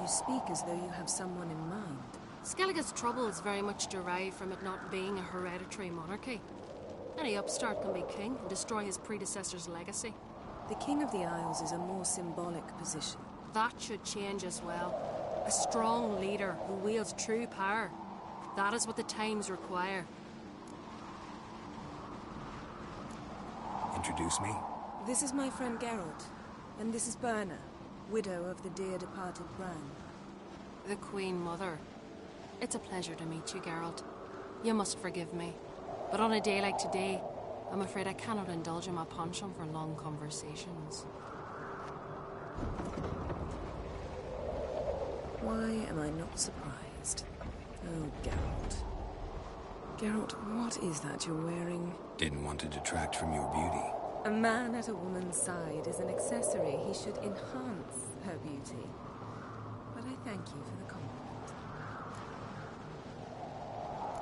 [SPEAKER 14] You speak as though you have someone in mind.
[SPEAKER 7] Skellige's troubles very much derive from it not being a hereditary monarchy. Any upstart can be king and destroy his predecessor's legacy.
[SPEAKER 14] The King of the Isles is a more symbolic position.
[SPEAKER 7] That should change as well. A strong leader who wields true power. That is what the times require.
[SPEAKER 1] Introduce me?
[SPEAKER 14] This is my friend Geralt, and this is Berna, widow of the dear departed Bran.
[SPEAKER 7] The Queen Mother. It's a pleasure to meet you, Geralt. You must forgive me. But on a day like today, I'm afraid I cannot indulge in my penchant for long conversations.
[SPEAKER 14] Why am I not surprised? Oh, Geralt. Geralt, what is that you're wearing?
[SPEAKER 1] Didn't want to detract from your beauty.
[SPEAKER 14] A man at a woman's side is an accessory. He should enhance her beauty. But I thank you for the compliment.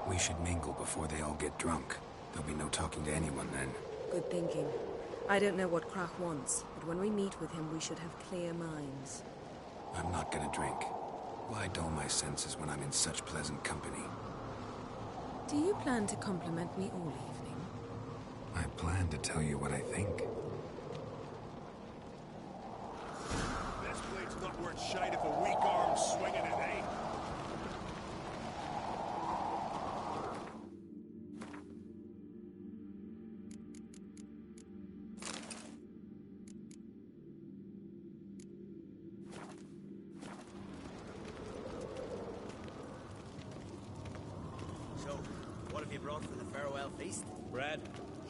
[SPEAKER 1] We should mingle before they all get drunk. There'll be no talking to anyone then.
[SPEAKER 14] Good thinking. I don't know what Krach wants, but when we meet with him, we should have clear minds.
[SPEAKER 1] I'm not gonna drink. Why dull my senses when I'm in such pleasant company?
[SPEAKER 14] Do you plan to compliment me all evening?
[SPEAKER 1] I plan to tell you what I think.
[SPEAKER 16] This blade's not worth shite if a weak arm's swinging it, eh?
[SPEAKER 17] So, what have you brought for the farewell feast?
[SPEAKER 3] Bread,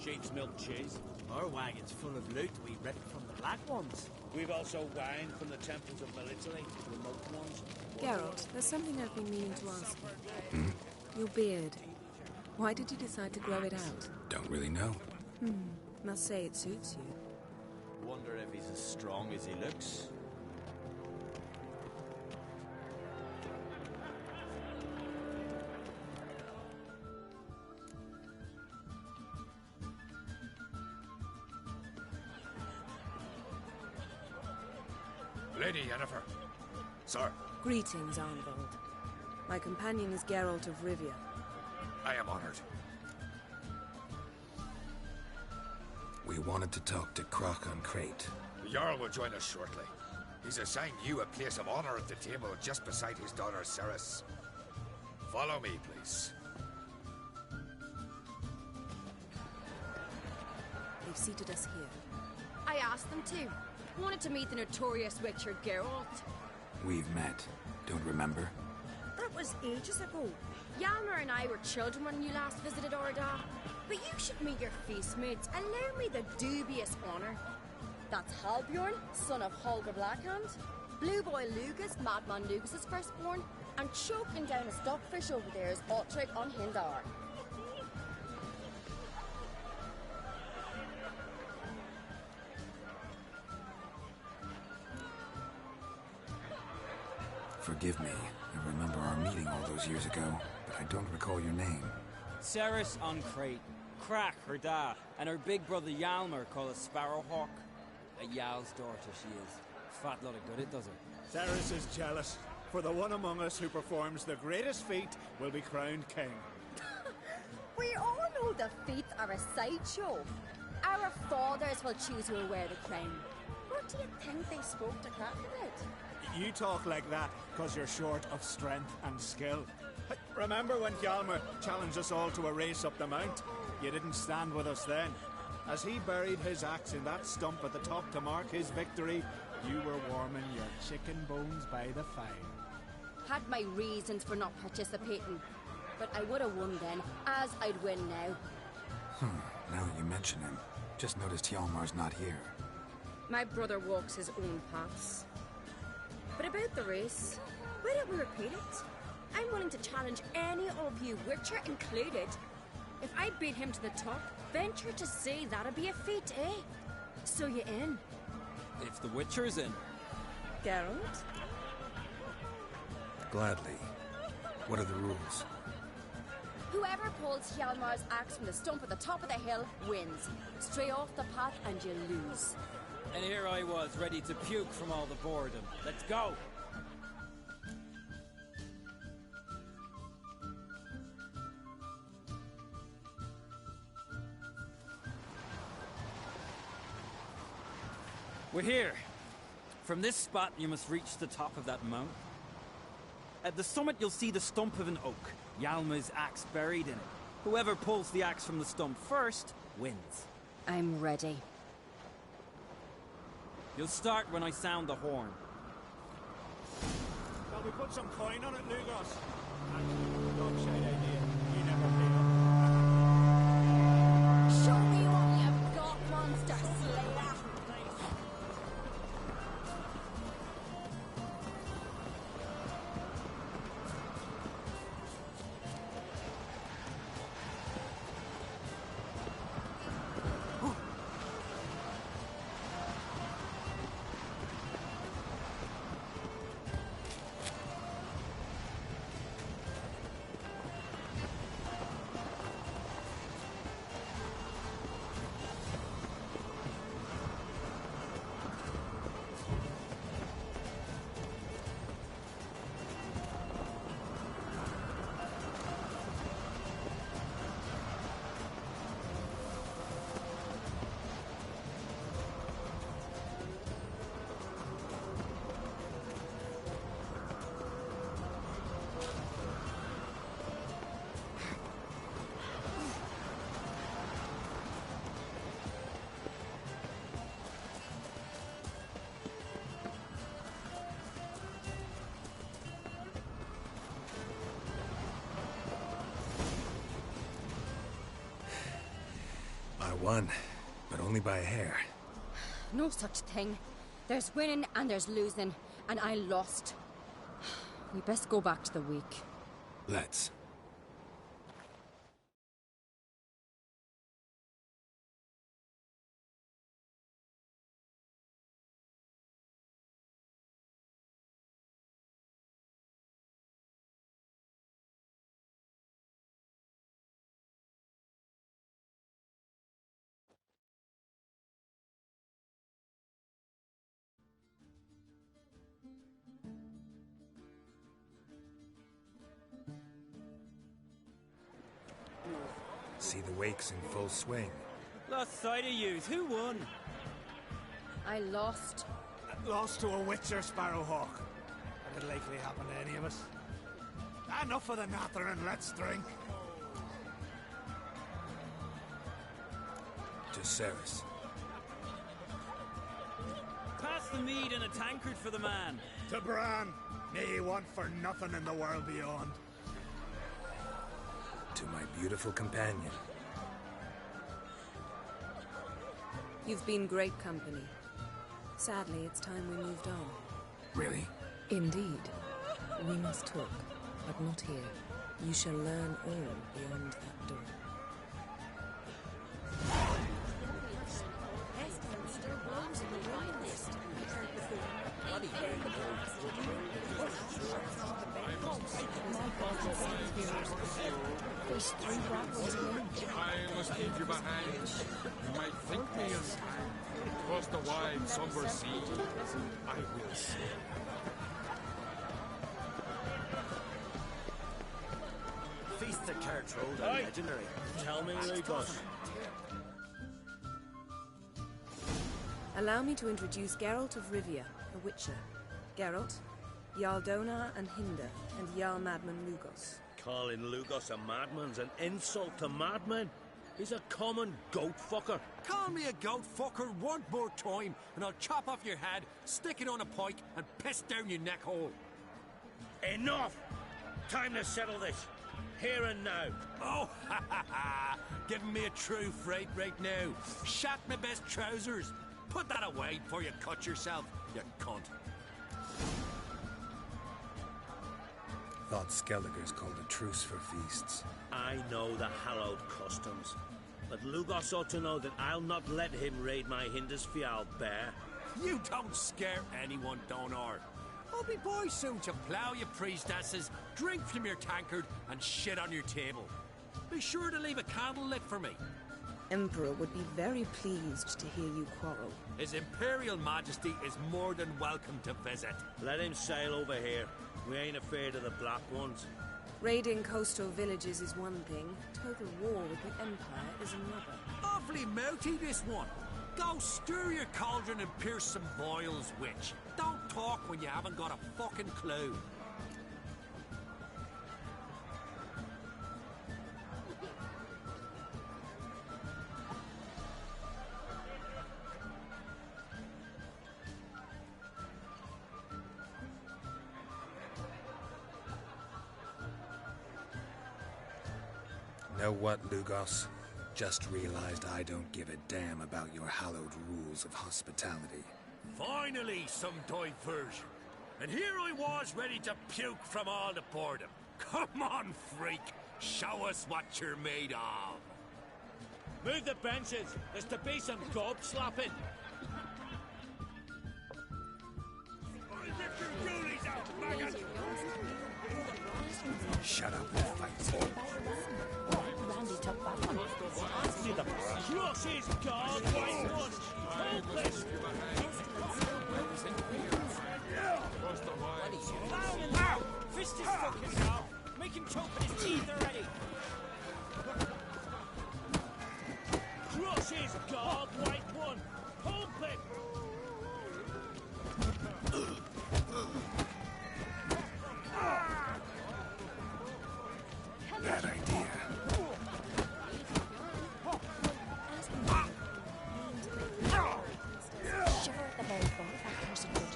[SPEAKER 3] sheep's milk cheese.
[SPEAKER 17] Our wagon's full of loot we ripped from the Black Ones.
[SPEAKER 3] We've also wine from the temples of Melitele, the remote ones.
[SPEAKER 14] Geralt, there's something I've been meaning to ask you. Your beard. Why did you decide to grow it out?
[SPEAKER 1] Don't really know.
[SPEAKER 14] Must say it suits you.
[SPEAKER 17] Wonder if he's as strong as he looks.
[SPEAKER 5] Lady Yennefer.
[SPEAKER 16] Sir,
[SPEAKER 14] Greetings, Arnvold. My companion is Geralt of Rivia.
[SPEAKER 5] I am honored.
[SPEAKER 1] We wanted to talk to Krach on Crate.
[SPEAKER 5] The Jarl will join us shortly. He's assigned you a place of honor at the table just beside his daughter Ceres. Follow me, please.
[SPEAKER 14] They've seated us here.
[SPEAKER 2] I asked them to. Wanted to meet the notorious Witcher Geralt.
[SPEAKER 1] We've met. Don't remember?
[SPEAKER 2] That was ages ago. Yalmer and I were children when you last visited Orda. But you should meet your feast mates. Allow me the dubious honor. That's Halbjorn, son of Holger Blackhand. Blue Boy Lugas, Madman Lugas' firstborn. And choking down a stockfish over there is Otrek on Hindar.
[SPEAKER 1] Forgive me. I remember our meeting all those years ago, but I don't recall your name.
[SPEAKER 18] Ceres on Crate, Krach, her da, and her big brother Yalmer called a Sparrowhawk. A Yal's daughter she is. Fat lot of good it does her.
[SPEAKER 4] Ceres is jealous, for the one among us who performs the greatest feat will be crowned king.
[SPEAKER 2] We all know the feats are a sideshow. Our fathers will choose who will wear the crown. What do you think they spoke to Krach about?
[SPEAKER 4] You talk like that because you're short of strength and skill. Remember when Hjalmar challenged us all to a race up the mount? You didn't stand with us then. As he buried his axe in that stump at the top to mark his victory, you were warming your chicken bones by the fire.
[SPEAKER 2] Had my reasons for not participating, but I would have won then, as I'd win now.
[SPEAKER 1] Now that you mention him, just noticed Hjalmar's not here.
[SPEAKER 2] My brother walks his own paths. But about the race, why don't we repeat it? I'm willing to challenge any of you, Witcher included. If I beat him to the top, venture to say that'd be a feat, eh? So you in?
[SPEAKER 18] If the Witcher's in.
[SPEAKER 14] Geralt?
[SPEAKER 1] Gladly. What are the rules?
[SPEAKER 2] Whoever pulls Hjalmar's axe from the stump at the top of the hill wins. Stray off the path and you lose.
[SPEAKER 18] And here I was, ready to puke from all the boredom. Let's go! We're here. From this spot, you must reach the top of that mountain. At the summit, you'll see the stump of an oak. Yalma's axe buried in it. Whoever pulls the axe from the stump first, wins.
[SPEAKER 2] I'm ready.
[SPEAKER 18] You'll start when I sound the horn.
[SPEAKER 4] Shall we put some coin on it, Lugos? Actually, dog shite idea. You never paid up.
[SPEAKER 2] Show me what you've got, monster slayer!
[SPEAKER 1] won, but only by a hair.
[SPEAKER 2] No such thing. There's winning and there's losing, and I lost. We best go back to the week.
[SPEAKER 1] Let's. See the wakes in full swing.
[SPEAKER 18] Lost sight of yous. Who won?
[SPEAKER 2] I lost.
[SPEAKER 4] Lost to a witcher, Sparrowhawk. That could likely happen to any of us. Enough of the natter and let's drink.
[SPEAKER 1] To Ceres.
[SPEAKER 18] Pass the mead and a tankard for the man.
[SPEAKER 4] To Bran. May he want for nothing in the world beyond.
[SPEAKER 1] To my beautiful companion.
[SPEAKER 14] You've been great company. Sadly, it's time we moved on.
[SPEAKER 1] Really?
[SPEAKER 14] Indeed. We must talk, but not here. You shall learn all beyond that door.
[SPEAKER 6] I must leave you behind. You might think me unkind. Across the wide, somber sea, I will sail.
[SPEAKER 12] Feast the Cartroll, the legendary.
[SPEAKER 3] Tell me, Lugos.
[SPEAKER 14] Allow me to introduce Geralt of Rivia, a witcher. Geralt, Jarl Donar and Hinder, and Jarl Madman Lugos.
[SPEAKER 3] Calling Lugos a madman's an insult to madmen. He's a common goat fucker.
[SPEAKER 5] Call me a goat fucker one more time, and I'll chop off your head, stick it on a pike, and piss down your neck hole.
[SPEAKER 3] Enough! Time to settle this. Here and now.
[SPEAKER 5] Oh, ha ha ha! Giving me a true fright right now. Shat my best trousers. Put that away before you cut yourself, you cunt.
[SPEAKER 1] Thought Skelliger's called a truce for feasts.
[SPEAKER 3] I know the hallowed customs, but Lugos ought to know that I'll not let him raid my Hinder's Fial bear.
[SPEAKER 5] You don't scare anyone, Donar. I'll be boys soon to plough your priestesses, drink from your tankard, and shit on your table. Be sure to leave a candle lit for me.
[SPEAKER 14] Emperor would be very pleased to hear you quarrel.
[SPEAKER 5] His Imperial Majesty is more than welcome to visit.
[SPEAKER 3] Let him sail over here. We ain't afraid of the Black Ones.
[SPEAKER 14] Raiding coastal villages is one thing. Total war with the Empire is another.
[SPEAKER 5] Awfully mouty, this one. Go stir your cauldron and pierce some boils, witch. Don't talk when you haven't got a fucking clue.
[SPEAKER 1] Know what, Lugos? Just realized I don't give a damn about your hallowed rules of hospitality.
[SPEAKER 5] Finally, some diversion. And here I was ready to puke from all the boredom. Come on, freak. Show us what you're made of.
[SPEAKER 3] Move the benches. There's to be some gob slapping.
[SPEAKER 1] Shut up and fight.
[SPEAKER 8] Randy took back one.
[SPEAKER 3] See the crosses, God, white one. Hopeless.
[SPEAKER 18] Ow! Fist his fucking mouth. Make him choke with his teeth already.
[SPEAKER 3] Crosses, God, white one. Pump it.
[SPEAKER 1] Bad idea.
[SPEAKER 8] Shiver at the very thought of that person would.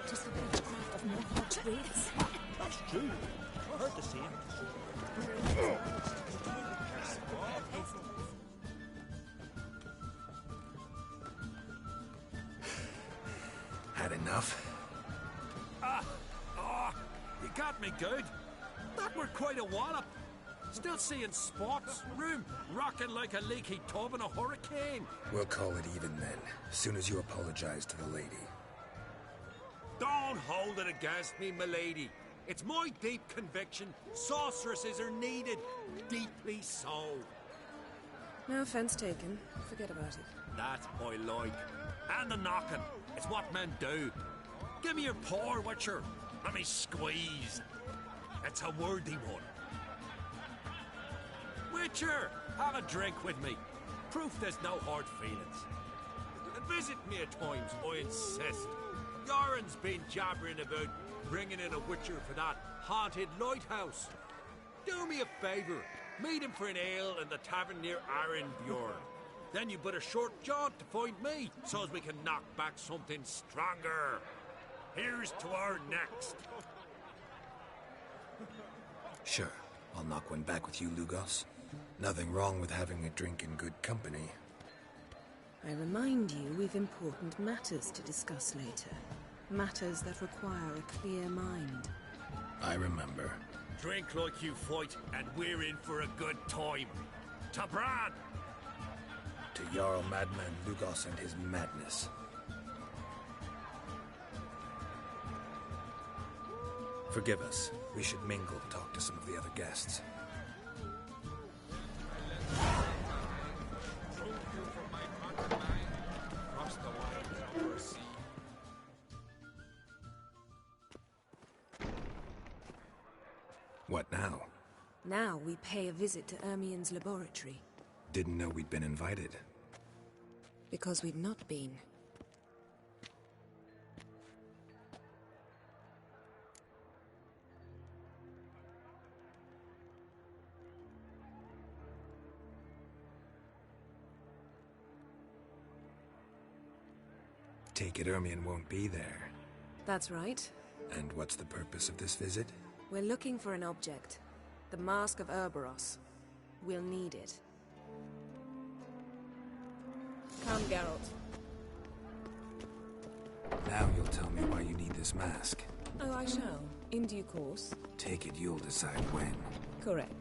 [SPEAKER 8] Just the witchcraft of Morgoth's race.
[SPEAKER 3] That's true. I heard the same.
[SPEAKER 1] enough.
[SPEAKER 5] You got me good. That were quite a wallop. Still seeing spots, room rocking like a leaky tub in a hurricane.
[SPEAKER 1] We'll call it even then, as soon as you apologize to the lady.
[SPEAKER 5] Don't hold it against me, milady. It's my deep conviction sorceresses are needed. Deeply so.
[SPEAKER 14] No offense taken. Forget about it.
[SPEAKER 5] That's my like. And the knocking. It's what men do. Give me your paw, Witcher. Let me squeeze. It's a worthy one. Witcher, have a drink with me. Proof there's no hard feelings. And visit me at times, I insist. Yoren's been jabbering about bringing in a Witcher for that haunted lighthouse. Do me a favour. Meet him for an ale in the tavern near Arenbjorn. Then you but a short jaunt to find me, so as we can knock back something stronger. Here's to our next.
[SPEAKER 1] Sure, I'll knock one back with you, Lugos. Nothing wrong with having a drink in good company.
[SPEAKER 14] I remind you we've important matters to discuss later. Matters that require a clear mind.
[SPEAKER 1] I remember.
[SPEAKER 5] Drink like you fight, and we're in for a good time. To Bran!
[SPEAKER 1] To Jarl Madman Lugos and his madness. Forgive us. We should mingle, talk to some of the other guests. What now?
[SPEAKER 14] Now we pay a visit to Ermien's laboratory.
[SPEAKER 1] Didn't know we'd been invited.
[SPEAKER 14] Because we've not been.
[SPEAKER 1] Take it Ermien won't be there.
[SPEAKER 14] That's right.
[SPEAKER 1] And what's the purpose of this visit?
[SPEAKER 14] We're looking for an object. The Mask of Ouroboros. We'll need it. Come, Geralt.
[SPEAKER 1] Now you'll tell me why you need this mask.
[SPEAKER 14] Oh, I shall. In due course.
[SPEAKER 1] Take it you'll decide when.
[SPEAKER 14] Correct.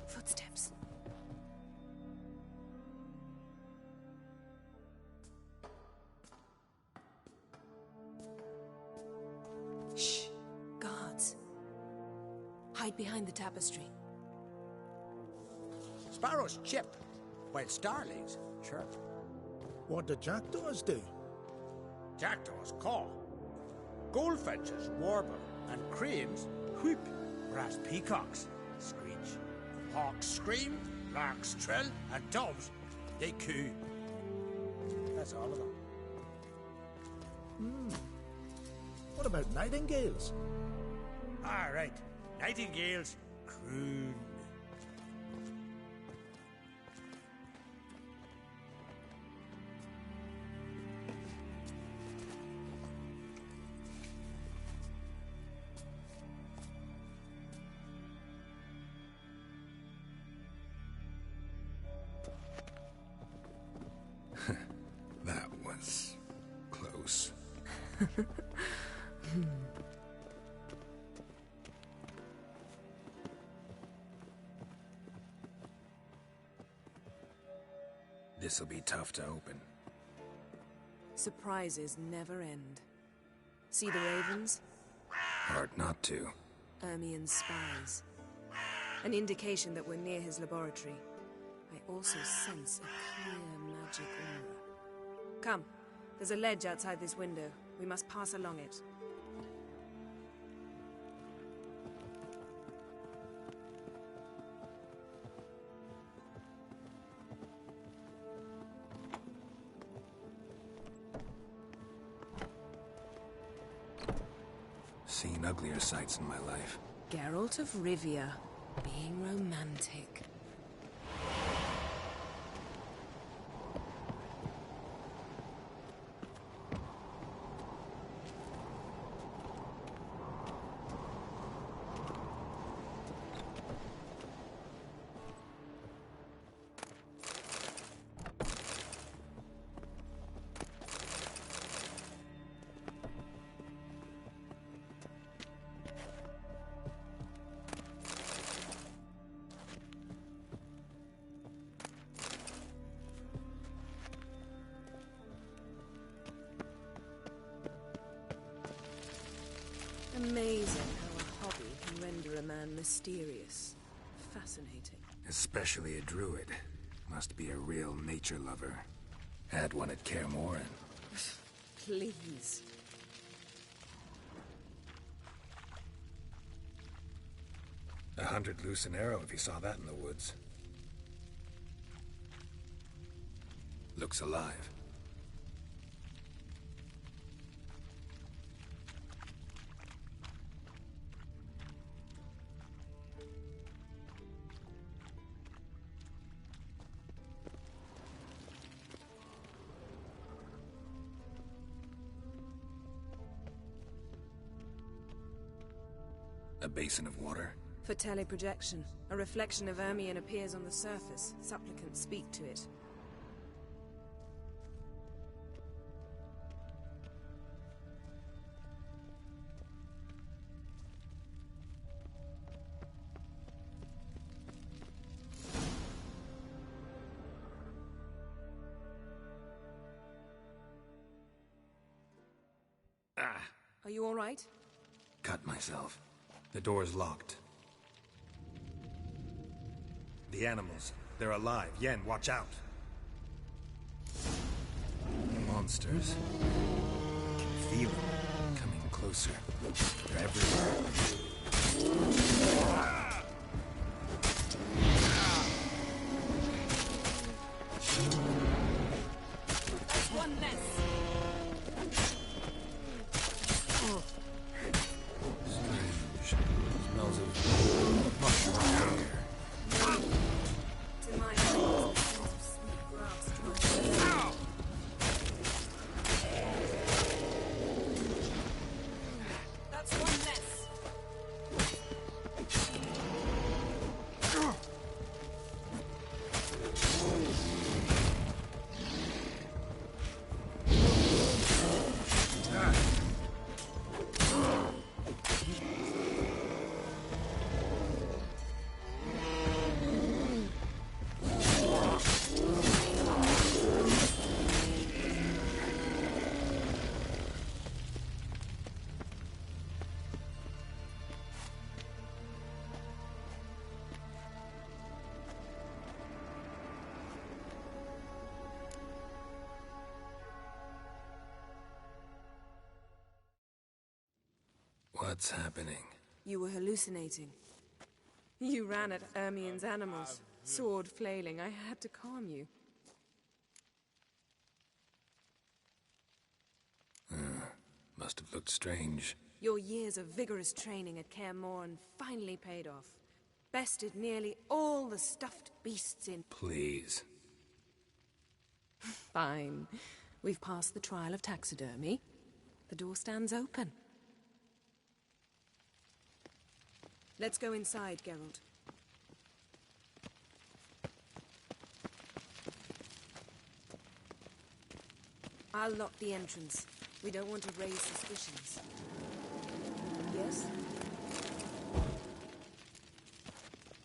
[SPEAKER 14] Footsteps. Shh. Guards. Hide behind the tapestry.
[SPEAKER 12] Sparrows chip, while starlings chirp.
[SPEAKER 4] What do jackdaws do?
[SPEAKER 12] Jackdaws caw. Goldfinches warble, and cranes whoop, whereas peacocks screech. Hawks scream, larks trill, and doves, they coo. That's all of them.
[SPEAKER 4] What about nightingales?
[SPEAKER 12] All right, nightingales croon.
[SPEAKER 1] That was close. This'll be tough to open.
[SPEAKER 14] Surprises never end. See the ravens?
[SPEAKER 1] Hard not to.
[SPEAKER 14] Ermien's spies. An indication that we're near his laboratory. I also sense a clear magic aura. Come, there's a ledge outside this window. We must pass along it.
[SPEAKER 1] Seen uglier sights in my life.
[SPEAKER 14] Geralt of Rivia, being romantic. Mysterious. Fascinating.
[SPEAKER 1] Especially a druid. Must be a real nature lover. Had one at Kaer Morhen.
[SPEAKER 14] Please.
[SPEAKER 1] A hunted loose an arrow if he saw that in the woods. Looks alive. A basin of water?
[SPEAKER 14] For teleprojection. A reflection of Ermion appears on the surface. Supplicants speak to it. Are you all right?
[SPEAKER 1] Cut myself. The door's locked. The animals. They're alive. Yen, watch out. Monsters. I can feel them. Coming closer. They're everywhere.
[SPEAKER 2] That's one less.
[SPEAKER 1] Strange. Smells of mushroom air.
[SPEAKER 14] To my eyes, the scent of sweet grass dries.
[SPEAKER 2] That's one less.
[SPEAKER 1] What's happening?
[SPEAKER 14] You were hallucinating. You ran at Ermion's animals, sword flailing. I had to calm you.
[SPEAKER 1] Must have looked strange.
[SPEAKER 14] Your years of vigorous training at Kaer Morhen finally paid off. Bested nearly all the stuffed beasts in...
[SPEAKER 1] Please.
[SPEAKER 14] Fine. We've passed the trial of taxidermy. The door stands open. Let's go inside, Geralt. I'll lock the entrance. We don't want to raise suspicions. Yes?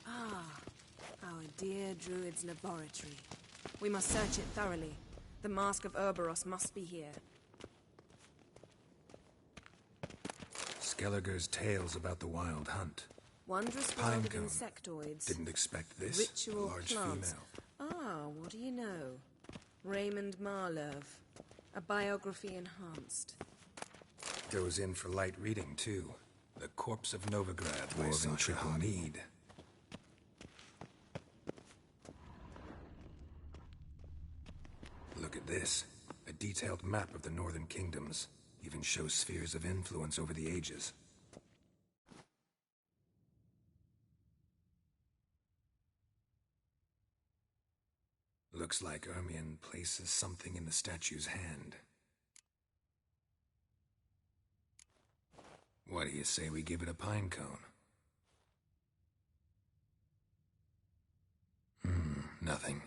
[SPEAKER 14] Ah, our dear Druid's laboratory. We must search it thoroughly. The Mask of Ouroboros must be here.
[SPEAKER 1] Skelliger's tales about the wild hunt.
[SPEAKER 14] Wondrous world of
[SPEAKER 1] Pinecone.
[SPEAKER 14] insectoids.
[SPEAKER 1] Didn't expect this.
[SPEAKER 14] Ritual
[SPEAKER 1] Large
[SPEAKER 14] plants.
[SPEAKER 1] female.
[SPEAKER 14] Ah, what do you know? Raymond Marlove. A biography enhanced.
[SPEAKER 1] Goes in for light reading, too. The Corpse of Novigrad by Sasha Hamid. Look at this. A detailed map of the northern kingdoms. Even shows spheres of influence over the ages. Looks like Ermion places something in the statue's hand. What do you say we give it a pine cone? Nothing.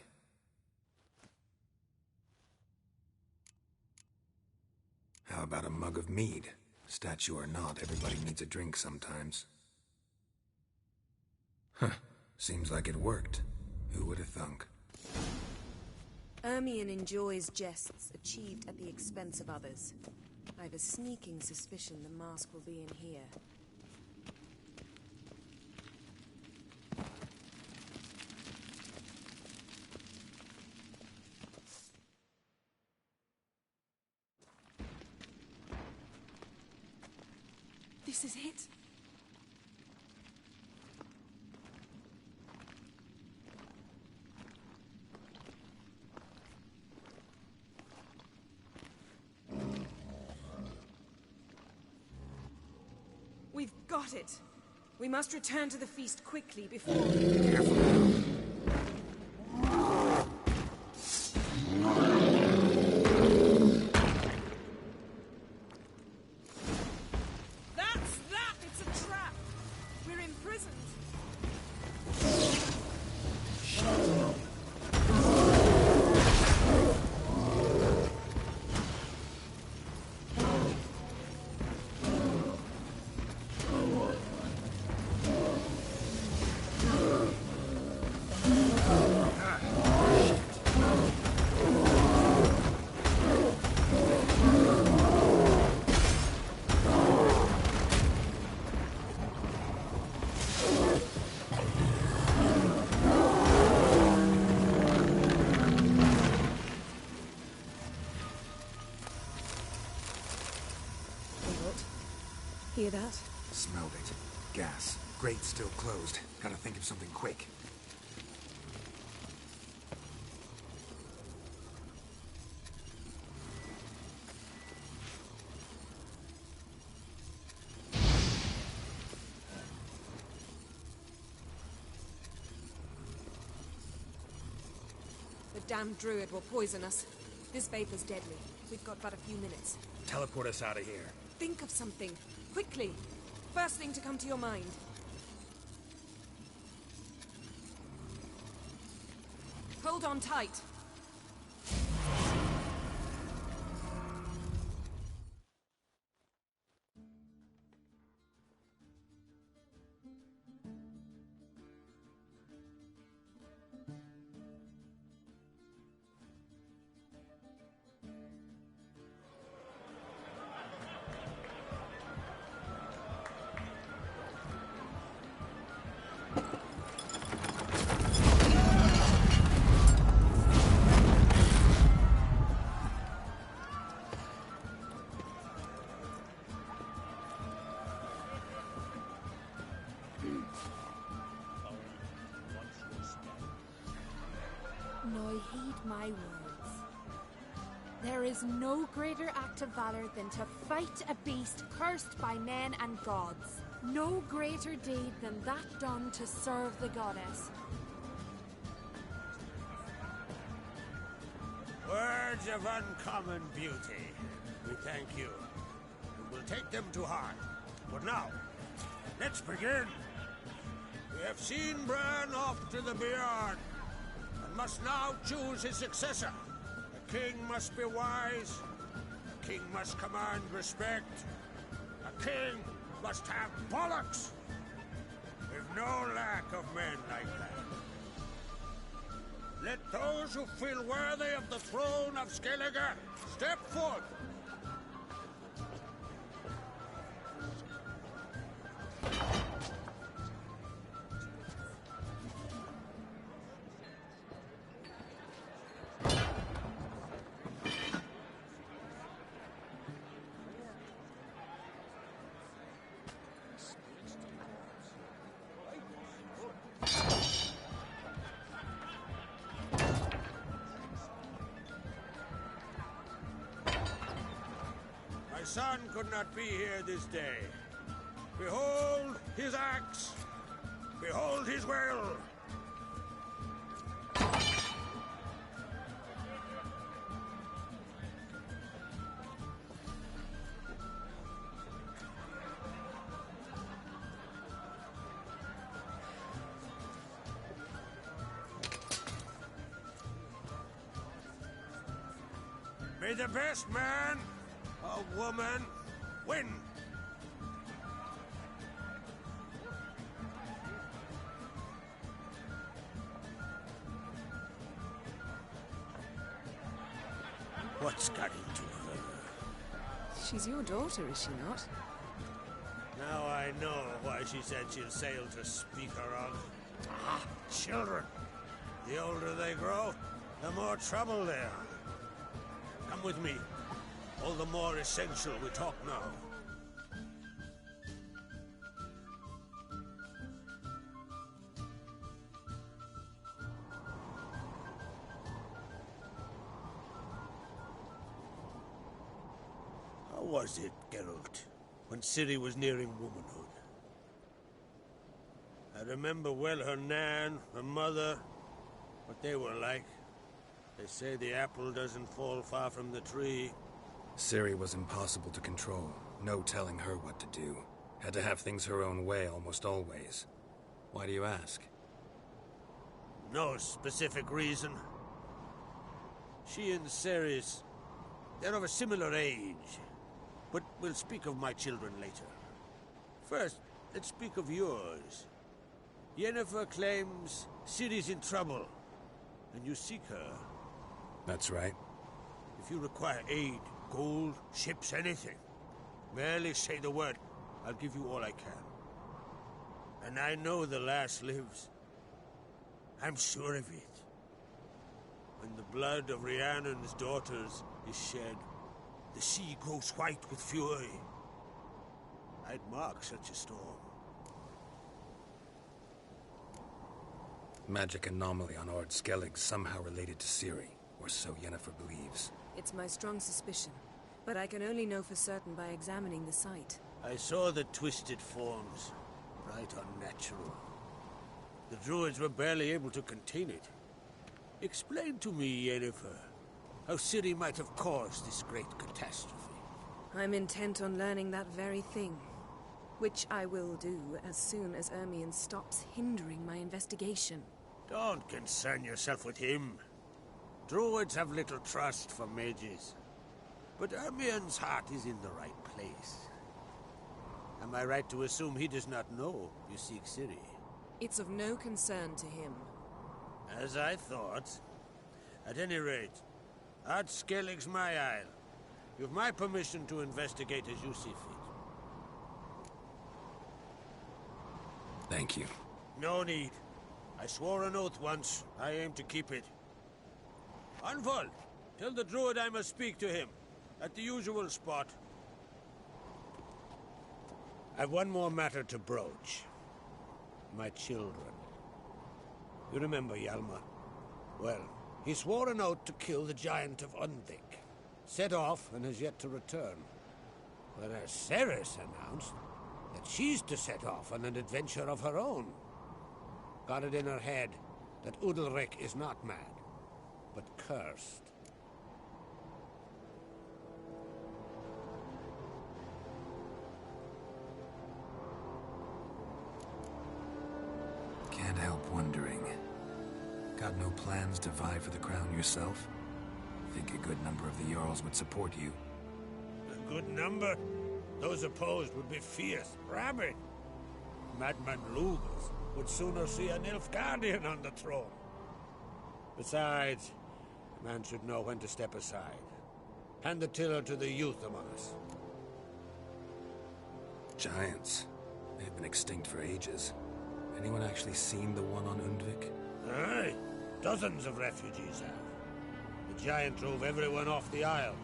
[SPEAKER 1] How about a mug of mead? Statue or not, everybody needs a drink sometimes. Huh. Seems like it worked. Who would have thunk?
[SPEAKER 14] Ermion enjoys jests achieved at the expense of others. I've a sneaking suspicion the mask will be in here. This is it. We've got it. We must return to the feast quickly before...
[SPEAKER 1] Careful now.
[SPEAKER 13] That's that! It's a trap! We're imprisoned.
[SPEAKER 14] Hear that?
[SPEAKER 1] Smelled it. Gas. Grate still closed. Gotta think of something quick.
[SPEAKER 14] The damned druid will poison us. This vapor's deadly. We've got but a few minutes.
[SPEAKER 16] Teleport us out of here.
[SPEAKER 14] Think of something. Quickly. First thing to come to your mind. Hold on tight.
[SPEAKER 19] Now heed my words. There is no greater act of valor than to fight a beast cursed by men and gods. No greater deed than that done to serve the goddess.
[SPEAKER 12] Words of uncommon beauty. We thank you. And we'll take them to heart. But now, let's begin. We have seen Bran off to the beyond, and must now choose his successor. A king must be wise. A king must command respect. A king must have bollocks. We've no lack of men like that. Let those who feel worthy of the throne of Skellige step forth. My son could not be here this day. Behold his axe. Behold his will. May the best man or woman win. What's got into her?
[SPEAKER 14] She's your daughter, is she not?
[SPEAKER 12] Now I know why she said she'll sail to speak her of. Ah, children. The older they grow, the more trouble they are. Come with me. All the more essential we talk now.
[SPEAKER 3] was it, Geralt, when Ciri was nearing womanhood? I remember well her nan, her mother, what they were like. They say the apple doesn't fall far from the tree.
[SPEAKER 1] Ciri was impossible to control. No telling her what to do. Had to have things her own way almost always. Why do you ask?
[SPEAKER 3] No specific reason. She and Ceres, they're of a similar age. But we'll speak of my children later. First, let's speak of yours. Yennefer claims Ciri's in trouble, and you seek her.
[SPEAKER 1] That's right.
[SPEAKER 3] If you require aid, gold, ships, anything, merely say the word. I'll give you all I can. And I know the lass lives. I'm sure of it. When the blood of Rhiannon's daughters is shed, the sea grows white with fury. I'd mark such a storm.
[SPEAKER 1] Magic anomaly on Ord Skellig somehow related to Ciri, or so Yennefer believes.
[SPEAKER 14] It's my strong suspicion, but I can only know for certain by examining the site.
[SPEAKER 3] I saw the twisted forms, right unnatural. The druids were barely able to contain it. Explain to me, Yennefer, how Ciri might have caused this great catastrophe.
[SPEAKER 14] I'm intent on learning that very thing, which I will do as soon as Ermion stops hindering my investigation.
[SPEAKER 3] Don't concern yourself with him. Druids have little trust for mages. But Ermion's heart is in the right place. Am I right to assume he does not know you seek Ciri?
[SPEAKER 14] It's of no concern to him.
[SPEAKER 3] As I thought. At any rate, Ard Skellig's my isle. You've my permission to investigate as you see fit.
[SPEAKER 1] Thank you.
[SPEAKER 3] No need. I swore an oath once. I aim to keep it. Anvald, tell the druid I must speak to him. At the usual spot. I've one more matter to broach. My children. You remember Hjalmar? Well, he swore an oath to kill the giant of Undvik. Set off and has yet to return. Whereas Ceres announced that she's to set off on an adventure of her own. Got it in her head that Udalric is not mad, but cursed.
[SPEAKER 1] Can't help wondering. Got no plans to vie for the crown yourself? Think a good number of the Jarls would support you.
[SPEAKER 3] A good number? Those opposed would be fierce, rabid. Madman Lugas would sooner see an Nilfgaardian on the throne. Besides, a man should know when to step aside. Hand the tiller to the youth among us.
[SPEAKER 1] Giants. They've been extinct for ages. Anyone actually seen the one on Undvik?
[SPEAKER 3] Aye. Dozens of refugees have. The giant drove everyone off the isle.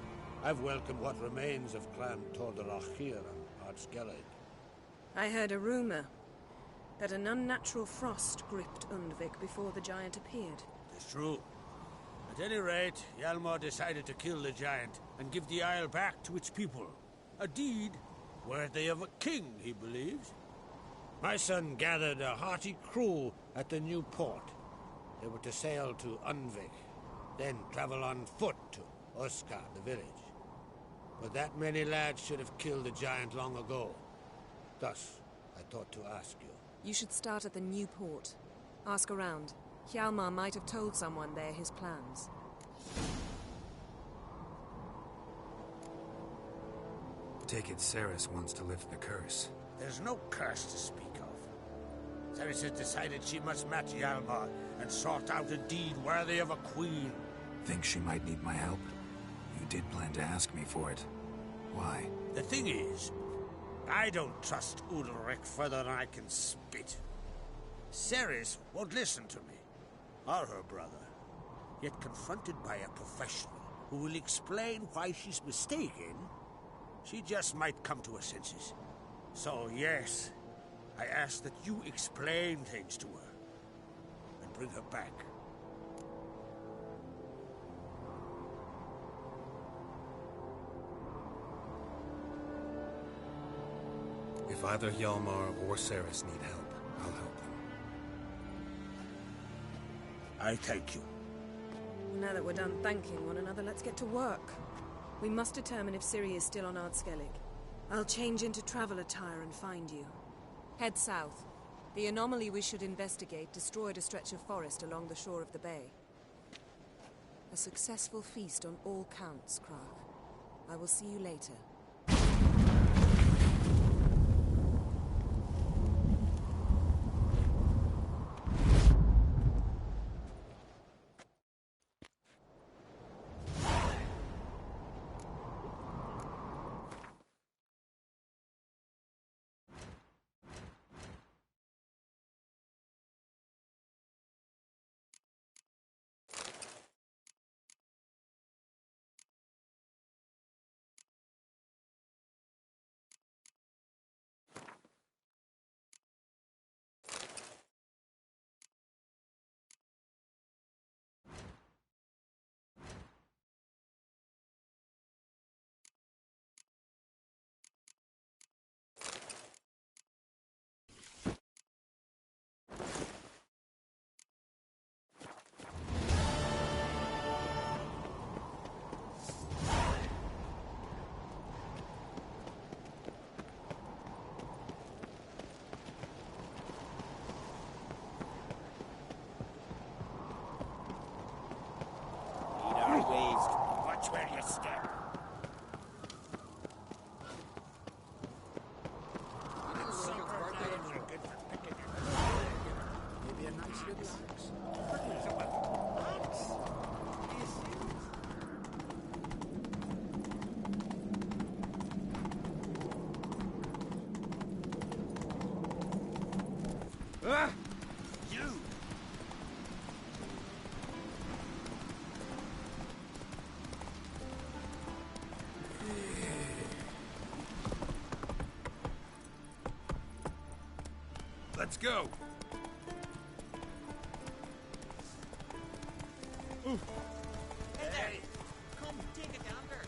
[SPEAKER 3] I've welcomed what remains of Clan Tordarachir and Ard Skellig.
[SPEAKER 14] I heard a rumor that an unnatural frost gripped Undvik before the giant appeared.
[SPEAKER 3] It's true. At any rate, Hjalmar decided to kill the giant and give the isle back to its people. A deed worthy of a king, he believes. My son gathered a hearty crew at the new port. They were to sail to Undvik, then travel on foot to Oskar, the village. But that many lads should have killed the giant long ago. Thus, I thought to ask you.
[SPEAKER 14] You should start at the new port. Ask around. Hjalmar might have told someone there his plans.
[SPEAKER 1] Take it Ceres wants to lift the curse.
[SPEAKER 3] There's no curse to speak of. Ceres has decided she must match Hjalmar and sort out a deed worthy of a queen.
[SPEAKER 1] Think she might need my help? You did plan to ask me for it. Why?
[SPEAKER 3] The thing is, I don't trust Udalric further than I can spit. Ceres won't listen to me, or her brother. Yet confronted by a professional who will explain why she's mistaken, she just might come to her senses. So yes, I ask that you explain things to her and bring her back.
[SPEAKER 11] If either Hjalmar or Ceres need help, I'll help them.
[SPEAKER 12] I thank you.
[SPEAKER 14] Now that we're done thanking one another, let's get to work. We must determine if Ciri is still on Ardskellig. I'll change into travel attire and find you. Head south. The anomaly we should investigate destroyed a stretch of forest along the shore of the bay. A successful feast on all counts, Krag. I will see you later.
[SPEAKER 16] Watch where you step.
[SPEAKER 4] Maybe a nice little axe.
[SPEAKER 16] Ah! You! Let's go. Oof.
[SPEAKER 17] Hey there! Come, take a gander.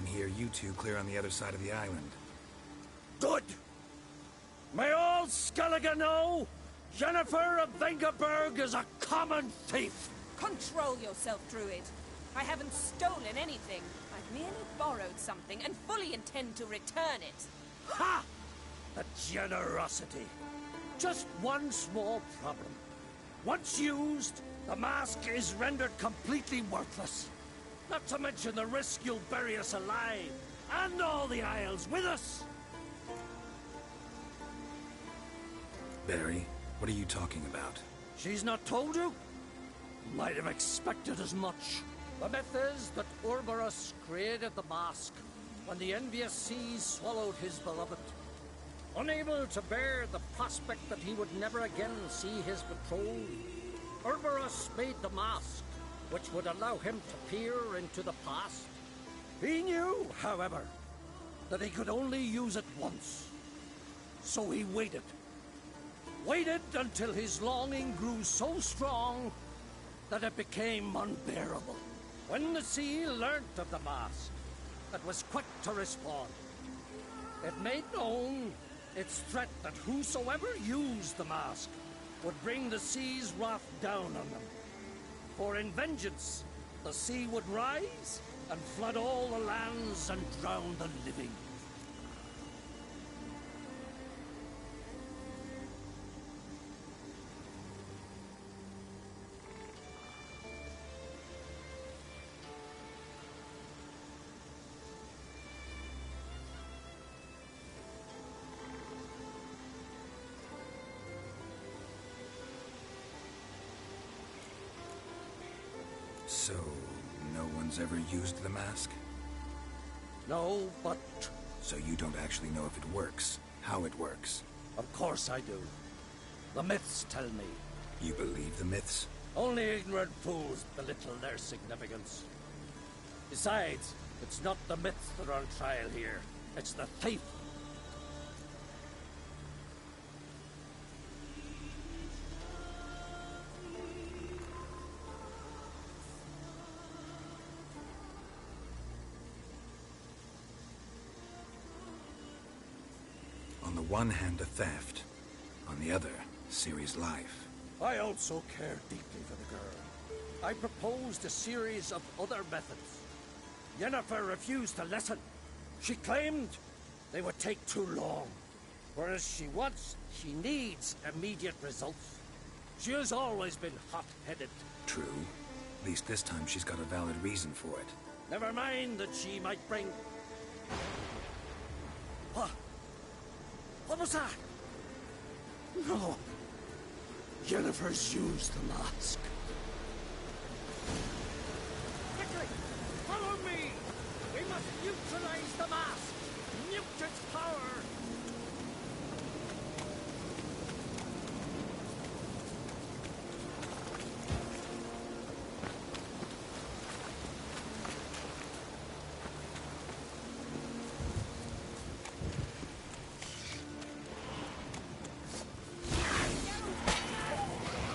[SPEAKER 1] here you two clear on the other side of the island.
[SPEAKER 15] Good! May all Skellige know Jennifer of Vengerberg is a common thief!
[SPEAKER 13] Control yourself, Druid. I haven't stolen anything. I've merely borrowed something and fully intend to return it.
[SPEAKER 15] Ha! The generosity. Just one small problem. Once used, the mask is rendered completely worthless. Not to mention the risk you'll bury us alive, and all the Isles with us.
[SPEAKER 1] Barry, what are you talking about?
[SPEAKER 15] She's not told you? Might have expected as much. The myth is that Urberus created the mask when the envious seas swallowed his beloved. Unable to bear the prospect that he would never again see his betrothed, Urberus made the mask, which would allow him to peer into the past. He knew, however, that he could only use it once. So he waited. Waited until his longing grew so strong that it became unbearable. When the sea learnt of the mask, it was quick to respond. It made known its threat that whosoever used the mask would bring the sea's wrath down on them. For in vengeance, the sea would rise and flood all the lands and drown the living.
[SPEAKER 1] So, no one's ever used the mask?
[SPEAKER 15] No, but...
[SPEAKER 1] So you don't actually know if it works, how it works?
[SPEAKER 15] Of course I do. The myths tell me.
[SPEAKER 1] You believe the myths?
[SPEAKER 15] Only ignorant fools belittle their significance. Besides, it's not the myths that are on trial here. It's the thief.
[SPEAKER 1] On the one hand, a theft. On the other, Ciri's life.
[SPEAKER 15] I also care deeply for the girl. I proposed a series of other methods. Yennefer refused to listen. She claimed they would take too long. Whereas she needs immediate results. She has always been hot-headed.
[SPEAKER 1] True. At least this time she's got a valid reason for it.
[SPEAKER 15] Never mind that she might bring... What was that? No. Yennefer's used the mask. Quickly! Follow me! We must neutralize the mask! Nuke its power!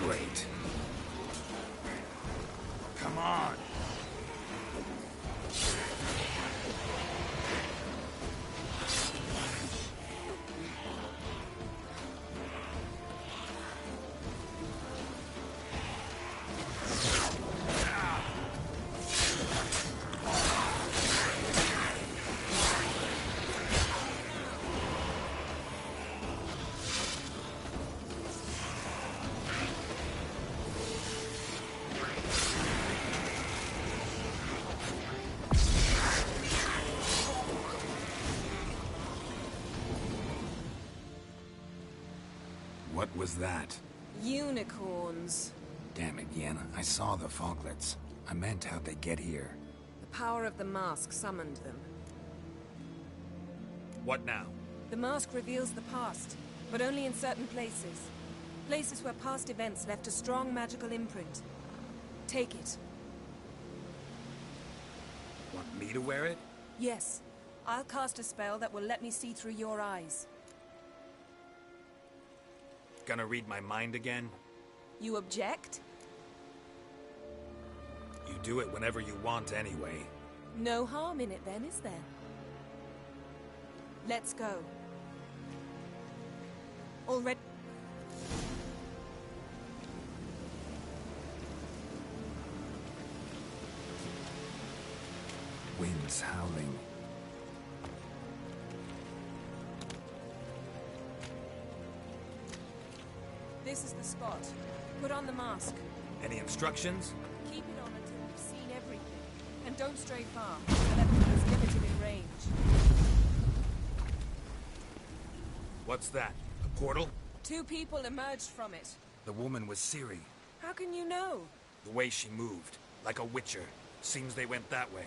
[SPEAKER 1] Great.
[SPEAKER 15] Come on!
[SPEAKER 1] What was that?
[SPEAKER 14] Unicorns.
[SPEAKER 1] Damn it, Yenna. I saw the foglets. I meant how'd they get here?
[SPEAKER 14] The power of the mask summoned them.
[SPEAKER 18] What now?
[SPEAKER 14] The mask reveals the past, but only in certain places. Places where past events left a strong magical imprint. Take it.
[SPEAKER 1] Want me to wear it?
[SPEAKER 14] Yes. I'll cast a spell that will let me see through your eyes.
[SPEAKER 18] Gonna read my mind again?
[SPEAKER 14] You object?
[SPEAKER 18] You do it whenever you want anyway.
[SPEAKER 13] No harm in it then, is there? Let's go. Already...
[SPEAKER 1] Winds howling.
[SPEAKER 13] This is the spot. Put on the mask.
[SPEAKER 20] Any instructions?
[SPEAKER 13] Keep it on until we've seen everything. And don't stray far. The level is limited in range.
[SPEAKER 20] What's that? A portal?
[SPEAKER 13] 2 people emerged from it.
[SPEAKER 20] The woman was Ciri.
[SPEAKER 13] How can you know?
[SPEAKER 20] The way she moved, like a witcher. Seems they went that way.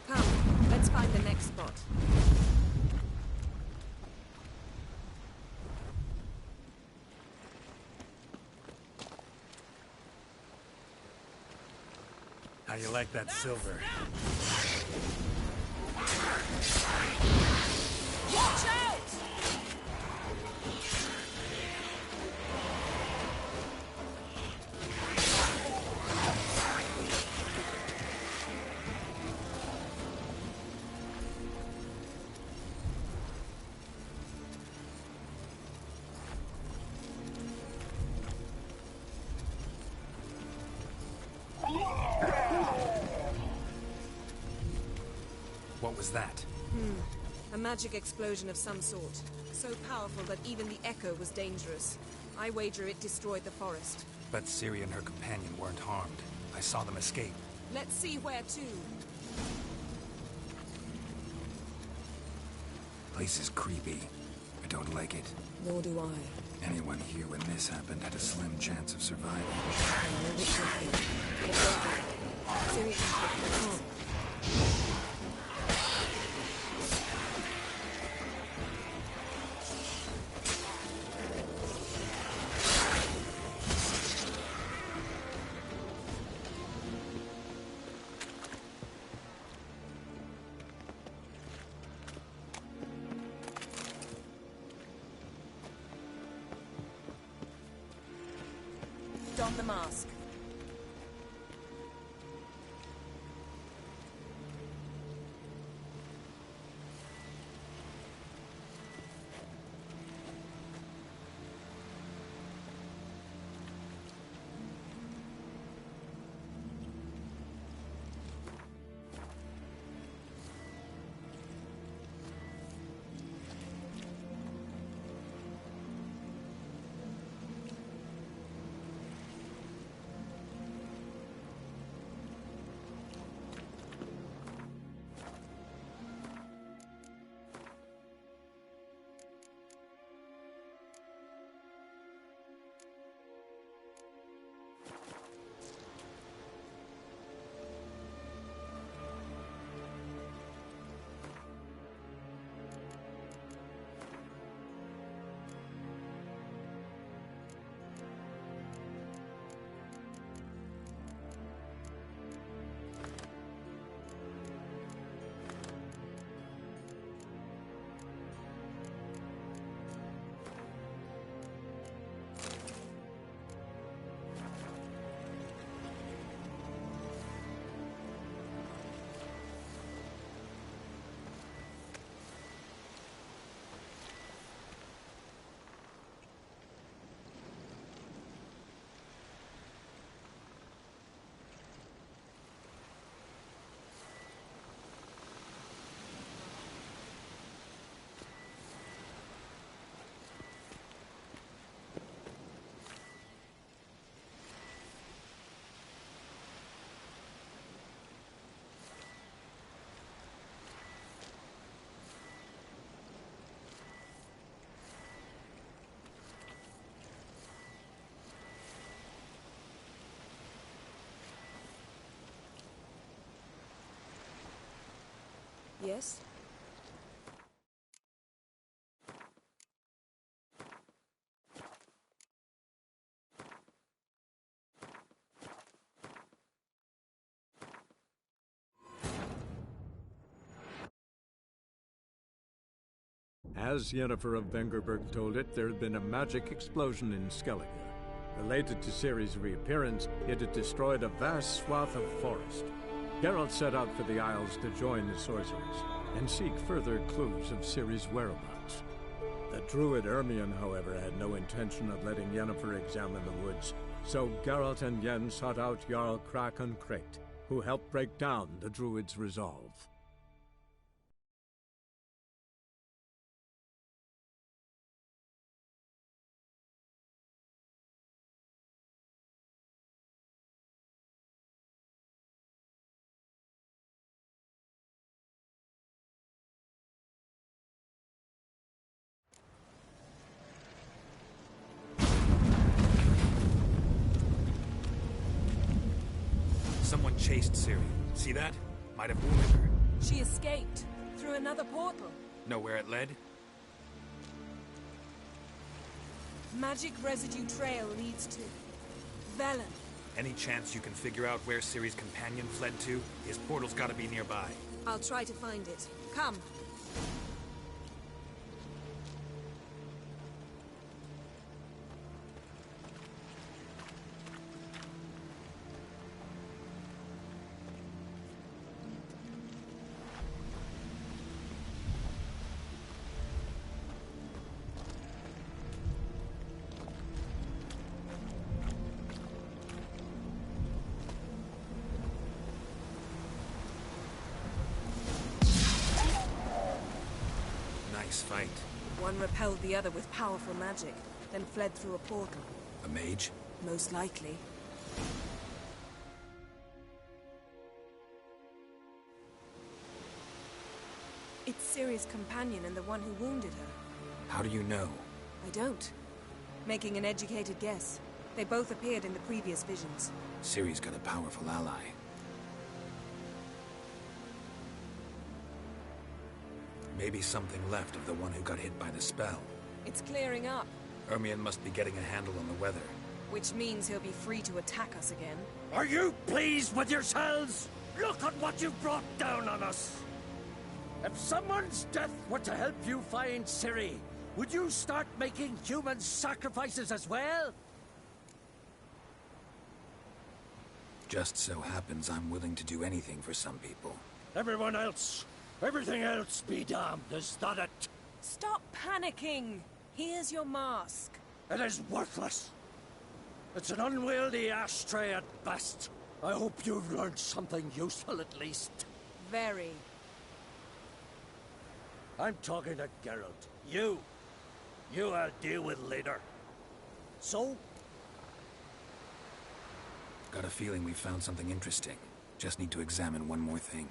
[SPEAKER 13] Come, let's find the next spot.
[SPEAKER 1] How you like that silver?
[SPEAKER 13] Watch out!
[SPEAKER 1] What was that?
[SPEAKER 13] A magic explosion of some sort. So powerful that even the echo was dangerous. I wager it destroyed the forest.
[SPEAKER 1] But Ciri and her companion weren't harmed. I saw them escape.
[SPEAKER 13] Let's see where to.
[SPEAKER 1] Place is creepy. I don't like it.
[SPEAKER 14] Nor do I.
[SPEAKER 1] Anyone here when this happened had a slim chance of surviving.
[SPEAKER 13] Don the mask.
[SPEAKER 14] Yes?
[SPEAKER 21] As Yennefer of Vengerberg told it, there had been a magic explosion in Skellige. Related to Ciri's reappearance, it had destroyed a vast swath of forest. Geralt set out for the Isles to join the sorcerers and seek further clues of Ciri's whereabouts. The druid Ermion, however, had no intention of letting Yennefer examine the woods, so Geralt and Yen sought out Jarl Krakon Krayt, who helped break down the druid's resolve.
[SPEAKER 20] Someone chased Ciri. See that? Might have wounded her.
[SPEAKER 13] She escaped through another portal.
[SPEAKER 20] Know where it led?
[SPEAKER 13] Magic residue trail leads to Velen.
[SPEAKER 20] Any chance you can figure out where Ciri's companion fled to? His portal's gotta be nearby.
[SPEAKER 14] I'll try to find it. Come.
[SPEAKER 20] Fight.
[SPEAKER 14] One repelled the other with powerful magic, then fled through a portal.
[SPEAKER 20] A mage?
[SPEAKER 14] Most likely. It's Ciri's companion and the one who wounded her.
[SPEAKER 20] How do you know?
[SPEAKER 14] I don't. Making an educated guess. They both appeared in the previous visions.
[SPEAKER 20] Ciri's got a powerful ally. Maybe something left of the one who got hit by the spell.
[SPEAKER 13] It's clearing up.
[SPEAKER 20] Ermion must be getting a handle on the weather.
[SPEAKER 13] Which means he'll be free to attack us again.
[SPEAKER 15] Are you pleased with yourselves? Look at what you've brought down on us! If someone's death were to help you find Ciri, would you start making human sacrifices as well?
[SPEAKER 20] Just so happens I'm willing to do anything for some people.
[SPEAKER 15] Everyone else, everything else be damned, is that it?
[SPEAKER 13] Stop panicking! Here's your mask.
[SPEAKER 15] It is worthless. It's an unwieldy ashtray at best. I hope you've learned something useful at least.
[SPEAKER 13] Very.
[SPEAKER 15] I'm talking to Geralt. You I'll deal with later. So?
[SPEAKER 20] Got a feeling we found something interesting. Just need to examine one more thing.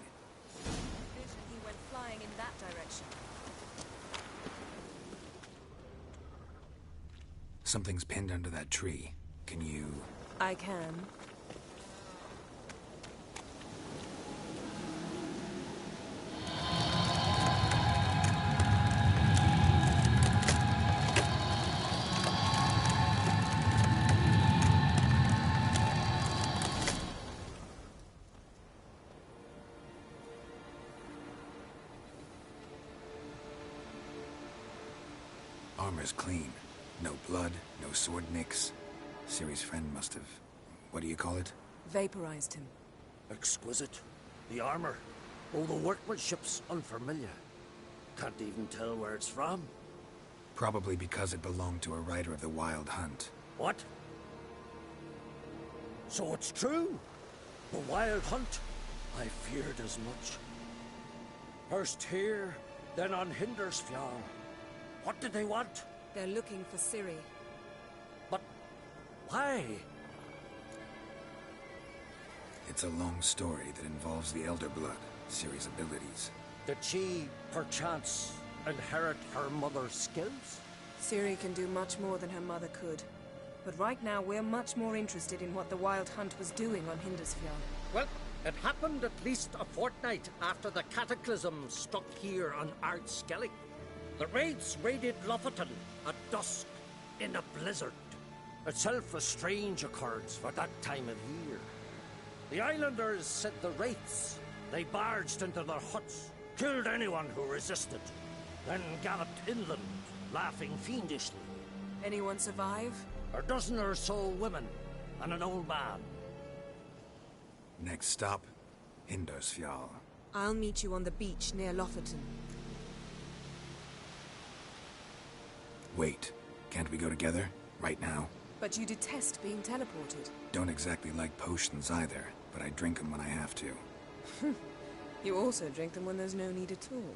[SPEAKER 13] He went flying in that direction.
[SPEAKER 20] Something's pinned under that tree. Can you...
[SPEAKER 14] I can.
[SPEAKER 20] Armor's clean. No blood, no sword nicks. Ciri's friend must have... what do you call it?
[SPEAKER 14] Vaporized him.
[SPEAKER 15] Exquisite. The armor. Oh, the workmanship's unfamiliar. Can't even tell where it's from.
[SPEAKER 20] Probably because it belonged to a rider of the Wild Hunt.
[SPEAKER 15] What? So it's true? The Wild Hunt? I feared as much. First here, then on Hindersfjall. What did they want?
[SPEAKER 14] They're looking for Ciri.
[SPEAKER 15] But why?
[SPEAKER 20] It's a long story that involves the Elder Blood, Ciri's abilities.
[SPEAKER 15] Did she, perchance, inherit her mother's skills?
[SPEAKER 14] Ciri can do much more than her mother could. But right now, we're much more interested in what the Wild Hunt was doing on Hindersfjall.
[SPEAKER 15] Well, it happened at least a fortnight after the cataclysm struck here on Ardskellig. The raids raided Lofoten at dusk in a blizzard. Itself a strange occurrence for that time of year. The islanders sent the wraiths. They barged into their huts, killed anyone who resisted. then galloped inland, laughing fiendishly.
[SPEAKER 14] Anyone survive?
[SPEAKER 15] A dozen or so women, and an old man.
[SPEAKER 20] Next stop, Hindarsfjall.
[SPEAKER 14] I'll meet you on the beach near Lofoten.
[SPEAKER 20] Wait, can't we go together? Right now?
[SPEAKER 14] But you detest being teleported.
[SPEAKER 20] Don't exactly like potions either, but I drink them when I have to.
[SPEAKER 14] You also drink them when there's no need at all.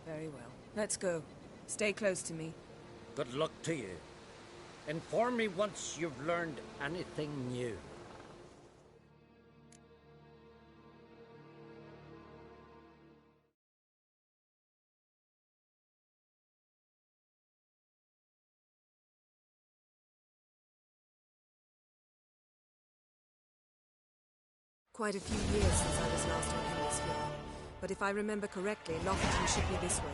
[SPEAKER 14] Very well. Let's go. Stay close to me.
[SPEAKER 15] Good luck to you. Inform me once you've learned anything new.
[SPEAKER 14] Quite a few years since I was last on Hindarsfjall, but if I remember correctly, Lofoten should be this way.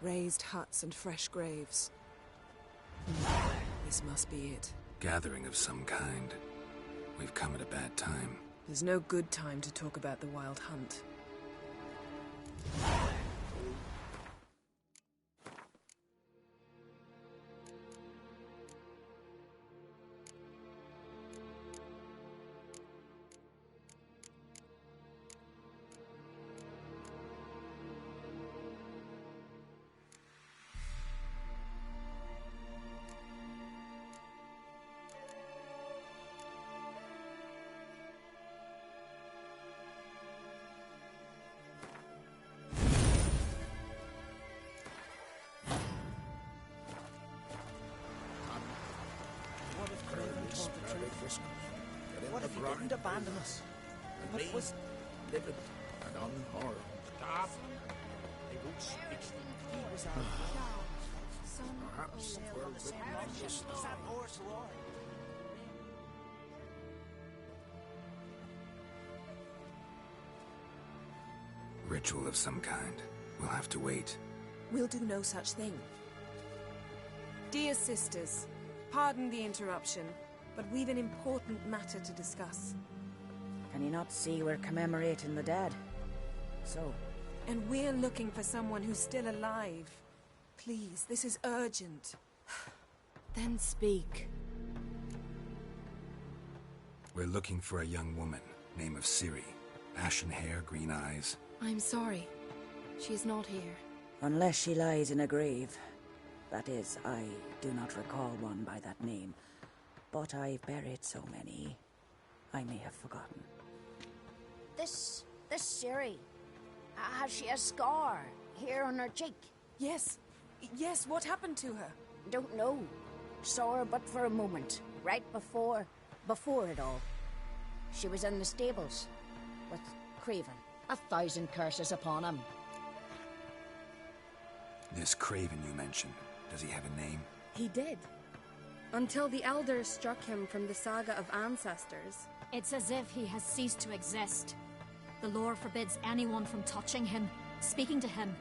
[SPEAKER 14] Raised huts and fresh graves. This must be it.
[SPEAKER 20] Gathering of some kind. We've come at a bad time.
[SPEAKER 14] There's no good time to talk about the Wild Hunt.
[SPEAKER 12] What if he didn't abandon us? What was living and unharmed?
[SPEAKER 5] Stop! They won't speak.
[SPEAKER 12] He was our perhaps we're written this now.
[SPEAKER 20] Ritual of some kind. We'll have to wait.
[SPEAKER 14] We'll do no such thing. Dear sisters, pardon the interruption, but we've an important matter to discuss.
[SPEAKER 10] Can you not see we're commemorating the dead? So?
[SPEAKER 14] And we're looking for someone who's still alive. Please, this is urgent.
[SPEAKER 2] Then speak.
[SPEAKER 20] We're looking for a young woman, name of Ciri. Ashen hair, green eyes.
[SPEAKER 2] I'm sorry. She's not here.
[SPEAKER 10] Unless she lies in a grave. That is, I do not recall one by that name. But I've buried so many, I may have forgotten.
[SPEAKER 22] This Ciri, has she a scar here on her cheek?
[SPEAKER 14] Yes. Yes, what happened to her?
[SPEAKER 22] Don't know. Saw her but for a moment, right before it all. She was in the stables with Craven. 1,000 curses upon him.
[SPEAKER 20] This Craven you mentioned, does he have a name?
[SPEAKER 2] He did. Until the elders struck him from the saga of ancestors.
[SPEAKER 23] It's as if he has ceased to exist. The lore forbids anyone from touching him, speaking to him,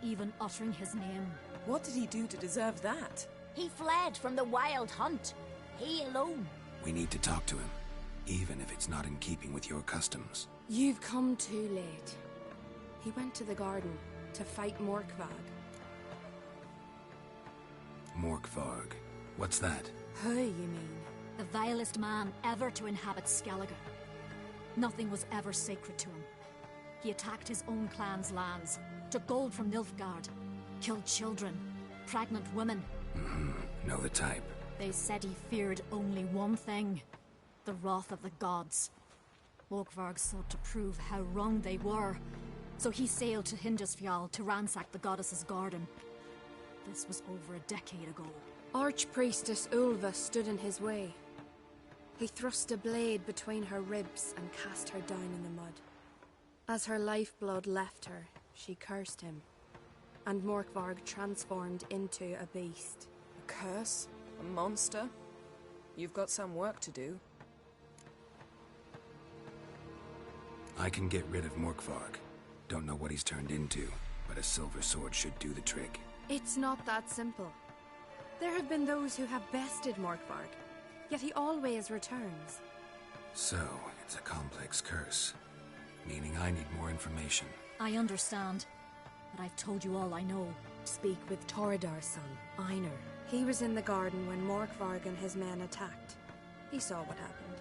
[SPEAKER 23] even uttering his name.
[SPEAKER 14] What did he do to deserve that?
[SPEAKER 22] He fled from the Wild Hunt. He alone.
[SPEAKER 20] We need to talk to him, even if it's not in keeping with your customs.
[SPEAKER 2] You've come too late. He went to the garden to fight Morkvag.
[SPEAKER 20] Morkvarg. What's that?
[SPEAKER 2] Who, you mean?
[SPEAKER 23] The vilest man ever to inhabit Skellige. Nothing was ever sacred to him. He attacked his own clan's lands, took gold from Nilfgaard, killed children, pregnant women.
[SPEAKER 20] Know the type.
[SPEAKER 23] They said he feared only one thing, the wrath of the gods. Morkvarg sought to prove how wrong they were, so he sailed to Hindarsfjall to ransack the goddess's garden. This was over a decade ago.
[SPEAKER 2] Archpriestess Ulva stood in his way. He thrust a blade between her ribs and cast her down in the mud. As her lifeblood left her, she cursed him, and Morkvarg transformed into a beast.
[SPEAKER 14] A curse? A monster? You've got some work to do.
[SPEAKER 20] I can get rid of Morkvarg. Don't know what he's turned into, but a silver sword should do the trick.
[SPEAKER 2] It's not that simple. There have been those who have bested Morkvarg,
[SPEAKER 19] Yet he always returns.
[SPEAKER 20] So, it's a complex curse. Meaning I need more information.
[SPEAKER 23] I understand, but I've told you all I know.
[SPEAKER 14] Speak with Torridar's son, Einar. He was in the garden when Morkvarg and his men attacked. He saw what happened.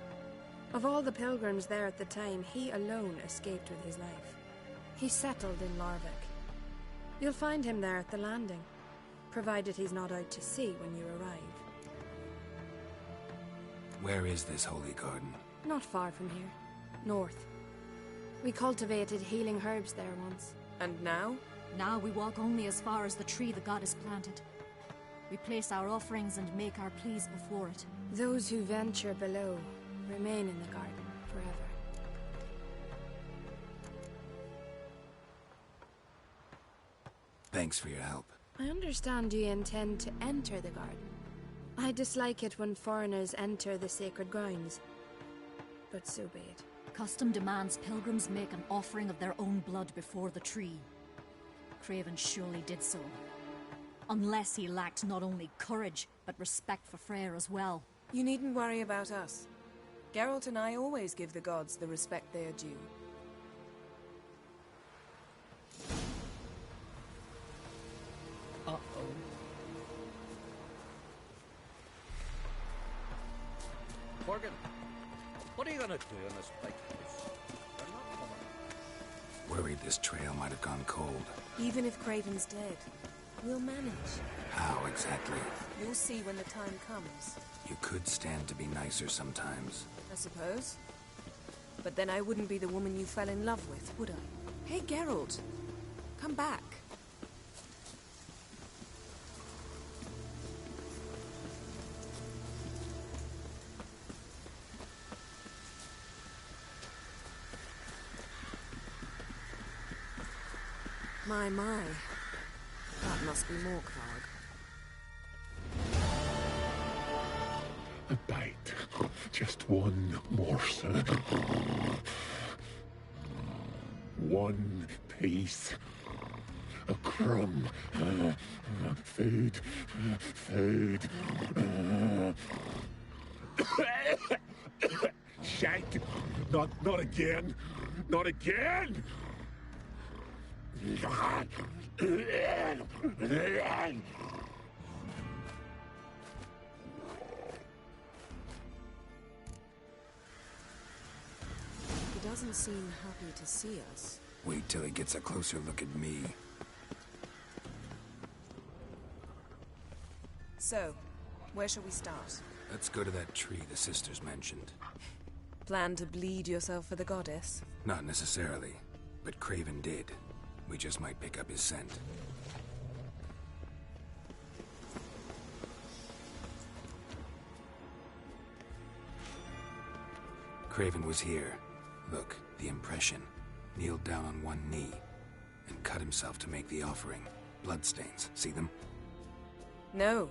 [SPEAKER 14] Of all the pilgrims there at the time, he alone escaped with his life. He settled in Larvik. You'll find him there at the landing, provided he's not out to sea when you arrive.
[SPEAKER 20] Where is this holy garden?
[SPEAKER 14] Not far from here. North. We cultivated healing herbs there once. And now?
[SPEAKER 23] Now we walk only as far as the tree the goddess planted. We place our offerings and make our pleas before it.
[SPEAKER 14] Those who venture below remain in the garden forever.
[SPEAKER 20] Thanks for your help.
[SPEAKER 14] I understand you intend to enter the garden. I dislike it when foreigners enter the sacred grounds, but so be it.
[SPEAKER 23] Custom demands pilgrims make an offering of their own blood before the tree. Craven surely did so. Unless he lacked not only courage, but respect for Freyr as well.
[SPEAKER 14] You needn't worry about us. Geralt and I always give the gods the respect they are due.
[SPEAKER 15] Uh-oh. Morgan, what are you gonna do in this big house? They're not coming.
[SPEAKER 20] Worried this trail might have gone cold.
[SPEAKER 14] Even if Craven's dead, we'll manage.
[SPEAKER 20] How exactly?
[SPEAKER 14] You'll see when the time comes.
[SPEAKER 20] You could stand to be nicer sometimes.
[SPEAKER 14] I suppose. But then I wouldn't be the woman you fell in love with, would I? Hey, Geralt. Come back. My. That must be Morkvarg.
[SPEAKER 16] A bite. Just one morsel. One piece. A crumb. Food. Shank. Not again. Not again!
[SPEAKER 14] He doesn't seem happy to see us.
[SPEAKER 20] Wait till he gets a closer look at me.
[SPEAKER 14] So, where shall we start?
[SPEAKER 20] Let's go to that tree the sisters mentioned.
[SPEAKER 14] Plan to bleed yourself for the goddess?
[SPEAKER 20] Not necessarily, but Craven did. We just might pick up his scent. Craven was here. Look, the impression. Kneeled down on one knee and cut himself to make the offering. Bloodstains, see them?
[SPEAKER 14] No.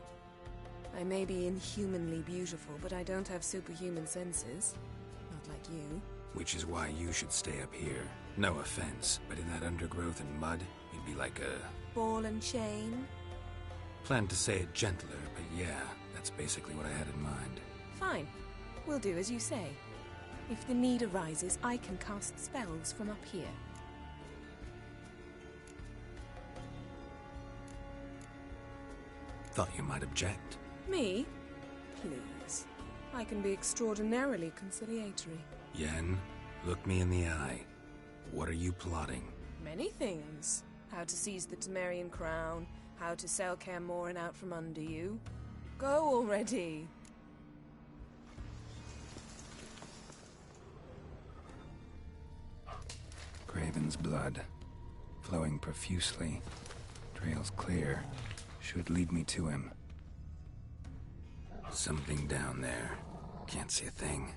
[SPEAKER 14] I may be inhumanly beautiful, but I don't have superhuman senses. Not like you.
[SPEAKER 20] Which is why you should stay up here. No offense, but in that undergrowth and mud, you'd be like a...
[SPEAKER 14] ball and chain?
[SPEAKER 20] Planned to say it gentler, but yeah, that's basically what I had in mind.
[SPEAKER 14] Fine. We'll do as you say. If the need arises, I can cast spells from up here.
[SPEAKER 20] Thought you might object.
[SPEAKER 14] Me? Please. I can be extraordinarily conciliatory.
[SPEAKER 20] Yen, look me in the eye. What are you plotting?
[SPEAKER 14] Many things. How to seize the Temerian crown, how to sell Kaer Morhen out from under you. Go already!
[SPEAKER 20] Craven's blood, flowing profusely. Trail's clear. Should lead me to him. Something down there. Can't see a thing.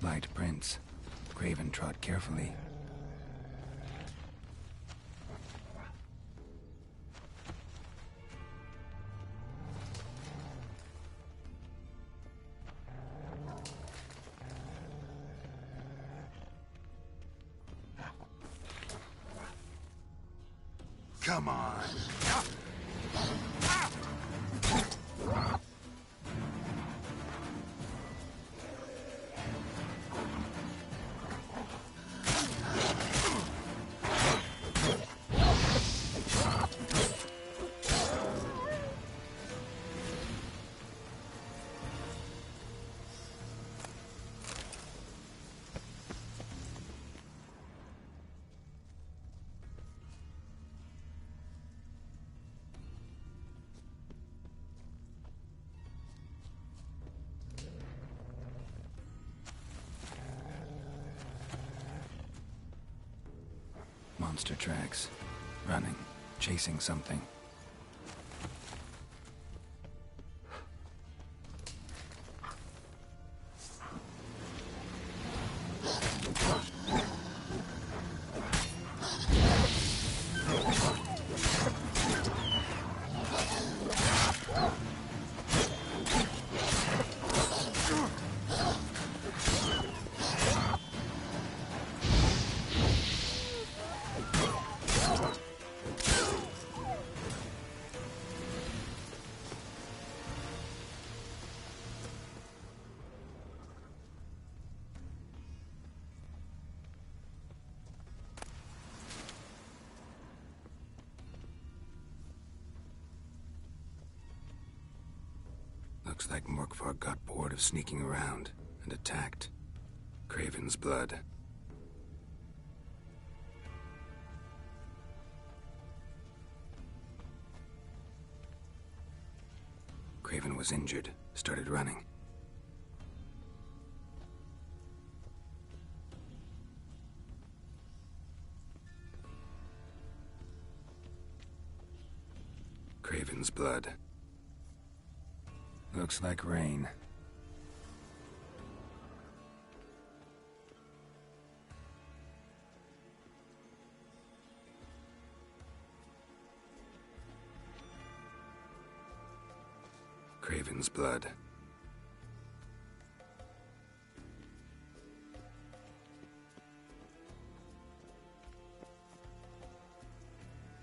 [SPEAKER 20] Light prints. Craven trod carefully. Come on. Monster tracks. Running. Chasing something. Looks like Morkvarg got bored of sneaking around and attacked. Craven's blood. Craven was injured, started running. Craven's blood. Looks like rain. Craven's blood.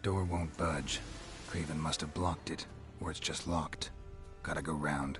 [SPEAKER 20] Door won't budge. Craven must have blocked it, or it's just locked. Gotta go round.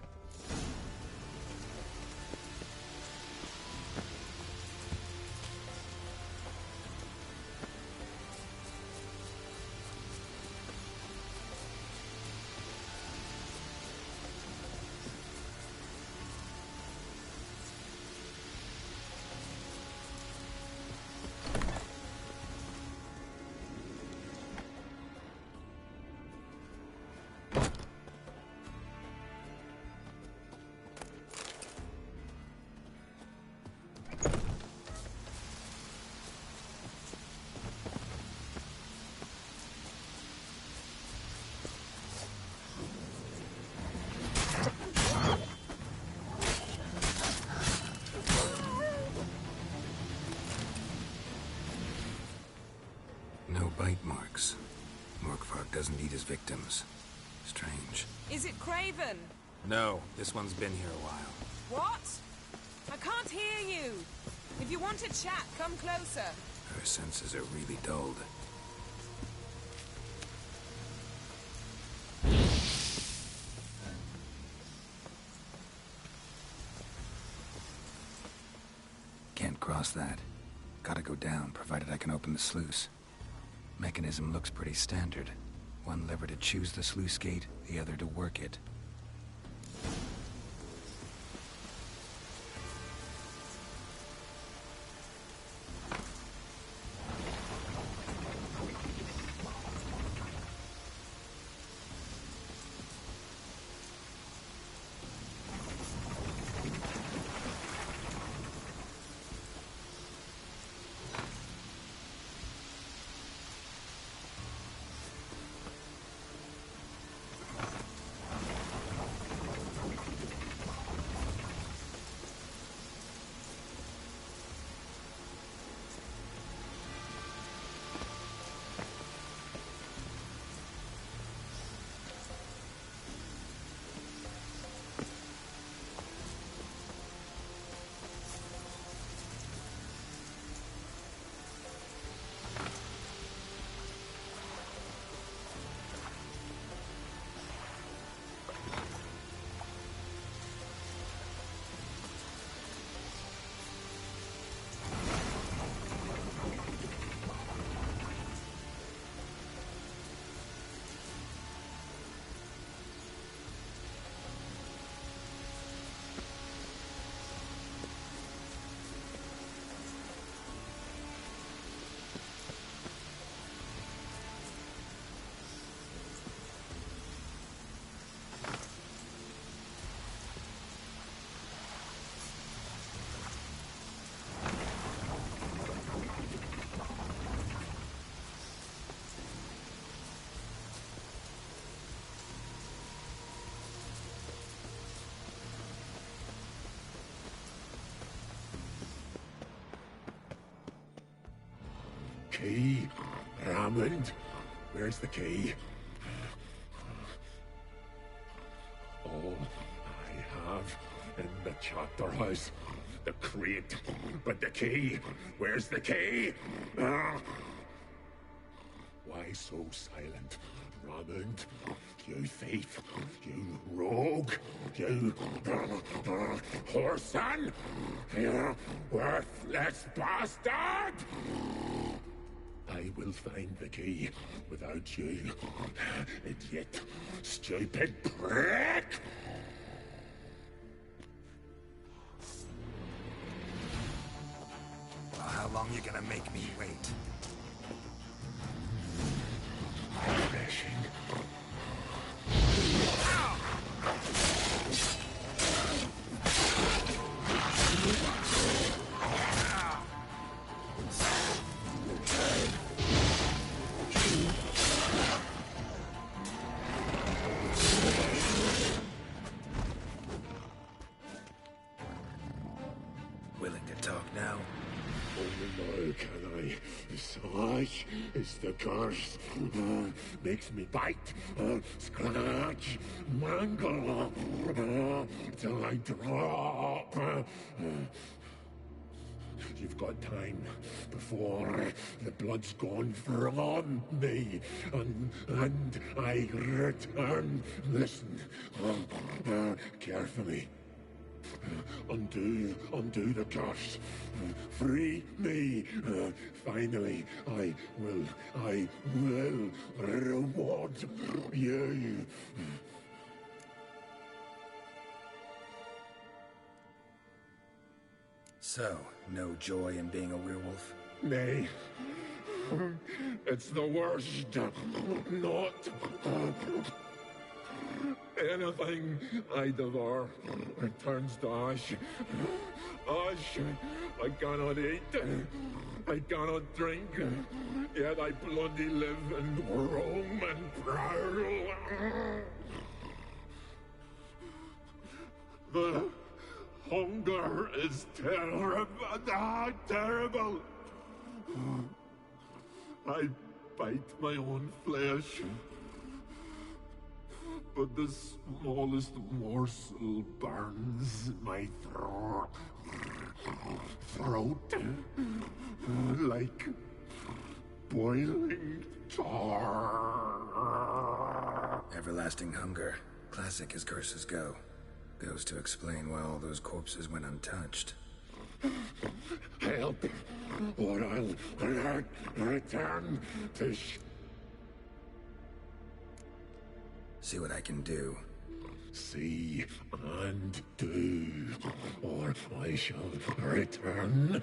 [SPEAKER 20] No bite marks. Morkvarg doesn't eat his victims. Strange.
[SPEAKER 13] Is it Craven?
[SPEAKER 20] No, this one's been here a while.
[SPEAKER 13] What? I can't hear you. If you want to chat, come closer.
[SPEAKER 20] Her senses are really dulled. Can't cross that. Gotta go down, provided I can open the sluice. Mechanism looks pretty standard. One lever to choose the sluice gate, the other to work it.
[SPEAKER 6] key? Hammond, where's the key? All I have in the chapter house, the crate, but the key, where's the key? Why so silent, Hammond? You thief, you rogue, you whoreson, you worthless bastard! I will find the key without you, idiot, stupid prick!
[SPEAKER 20] Well, how long you gonna make me wait?
[SPEAKER 6] Refreshing.
[SPEAKER 20] Willing to talk now?
[SPEAKER 6] Only now can I. Such is the curse. Makes me bite, scratch, mangle, till I drop. You've got time before the blood's gone from me, and I return. Listen, carefully. Undo the curse. Free me. Finally, I will reward you.
[SPEAKER 20] So, no joy in being a werewolf?
[SPEAKER 6] Nay. It's the worst. Not anything I devour returns to ash. Ash I cannot eat. I cannot drink. Yet I bloody live and roam and prowl. The hunger is terrible. Terrible. I bite my own flesh. But the smallest morsel burns my throat. Like boiling tar.
[SPEAKER 20] Everlasting hunger. Classic as curses go. Goes to explain why all those corpses went untouched.
[SPEAKER 6] Help, or I'll return to
[SPEAKER 20] See what I can do.
[SPEAKER 6] See and do, or I shall return.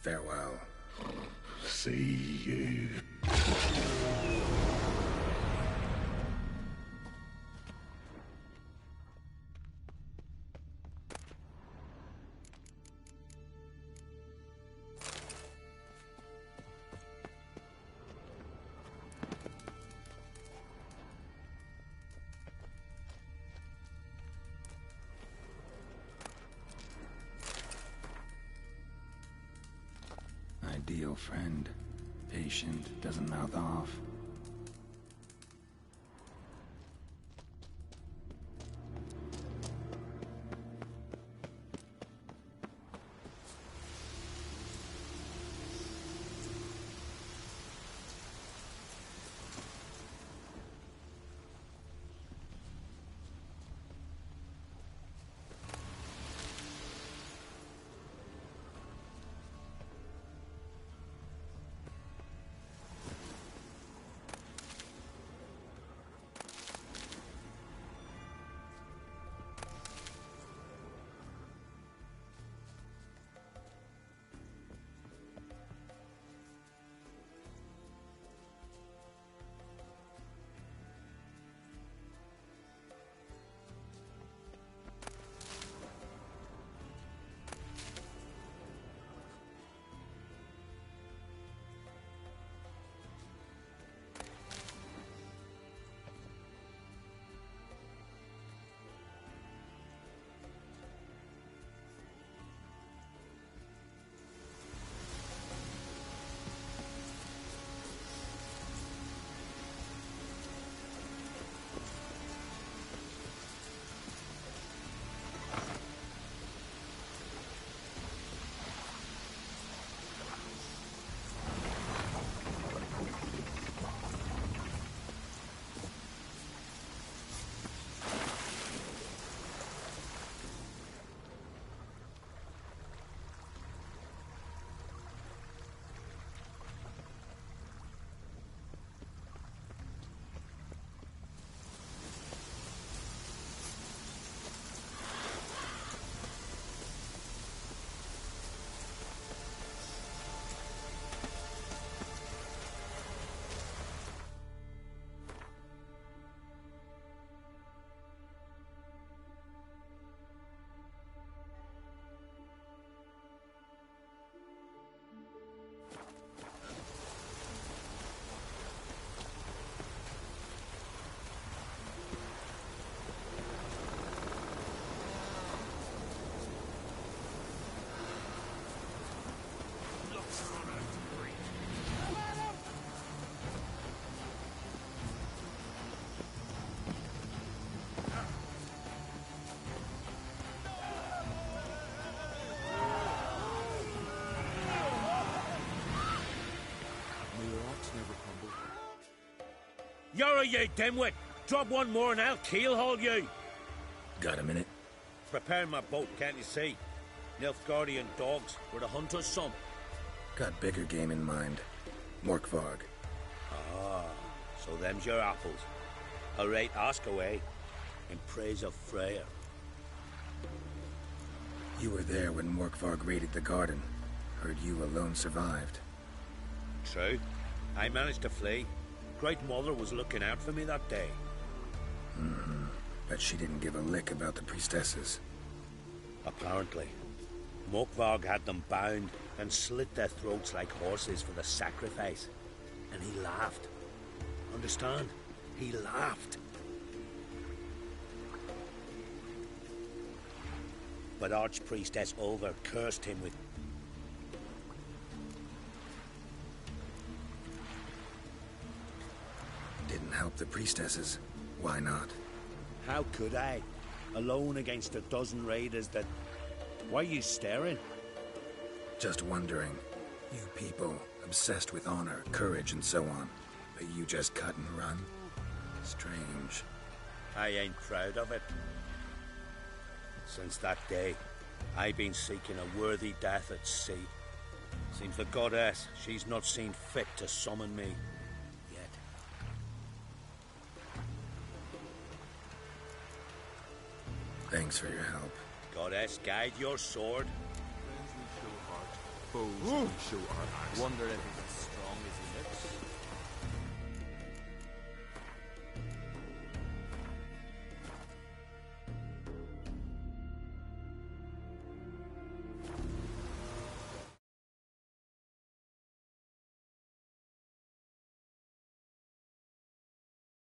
[SPEAKER 20] Farewell.
[SPEAKER 6] See you.
[SPEAKER 20] Ideal friend. Patient, doesn't mouth off.
[SPEAKER 5] You're you dimwit! Drop one more and I'll keelhaul you!
[SPEAKER 20] Got a minute?
[SPEAKER 3] Prepare my boat, can't you see? Nilfgaardian dogs were the hunters' some.
[SPEAKER 20] Got bigger game in mind. Morkvarg.
[SPEAKER 3] Ah, so them's your apples. All right, ask away. In praise of Freya.
[SPEAKER 20] You were there when Morkvarg raided the garden. Heard you alone survived.
[SPEAKER 3] True. I managed to flee. Great Mother was looking out for me that day.
[SPEAKER 20] Mm-hmm. But she didn't give a lick about the priestesses.
[SPEAKER 3] Apparently. Morkvarg had them bound and slit their throats like horses for the sacrifice. And he laughed. Understand? He laughed. But Archpriestess Olver cursed him with...
[SPEAKER 20] Didn't help the priestesses. Why not?
[SPEAKER 3] How could I? Alone against a dozen raiders that... Why are you staring?
[SPEAKER 20] Just wondering. You people, obsessed with honor, courage, and so on. But you just cut and run? Strange.
[SPEAKER 3] I ain't proud of it. Since that day, I've been seeking a worthy death at sea. Seems the goddess, she's not seen fit to summon me. Yet.
[SPEAKER 20] Thanks for your help.
[SPEAKER 3] Goddess, guide your sword.
[SPEAKER 7] Friends we show heart, foes we show our axe. Wonder if it's strong.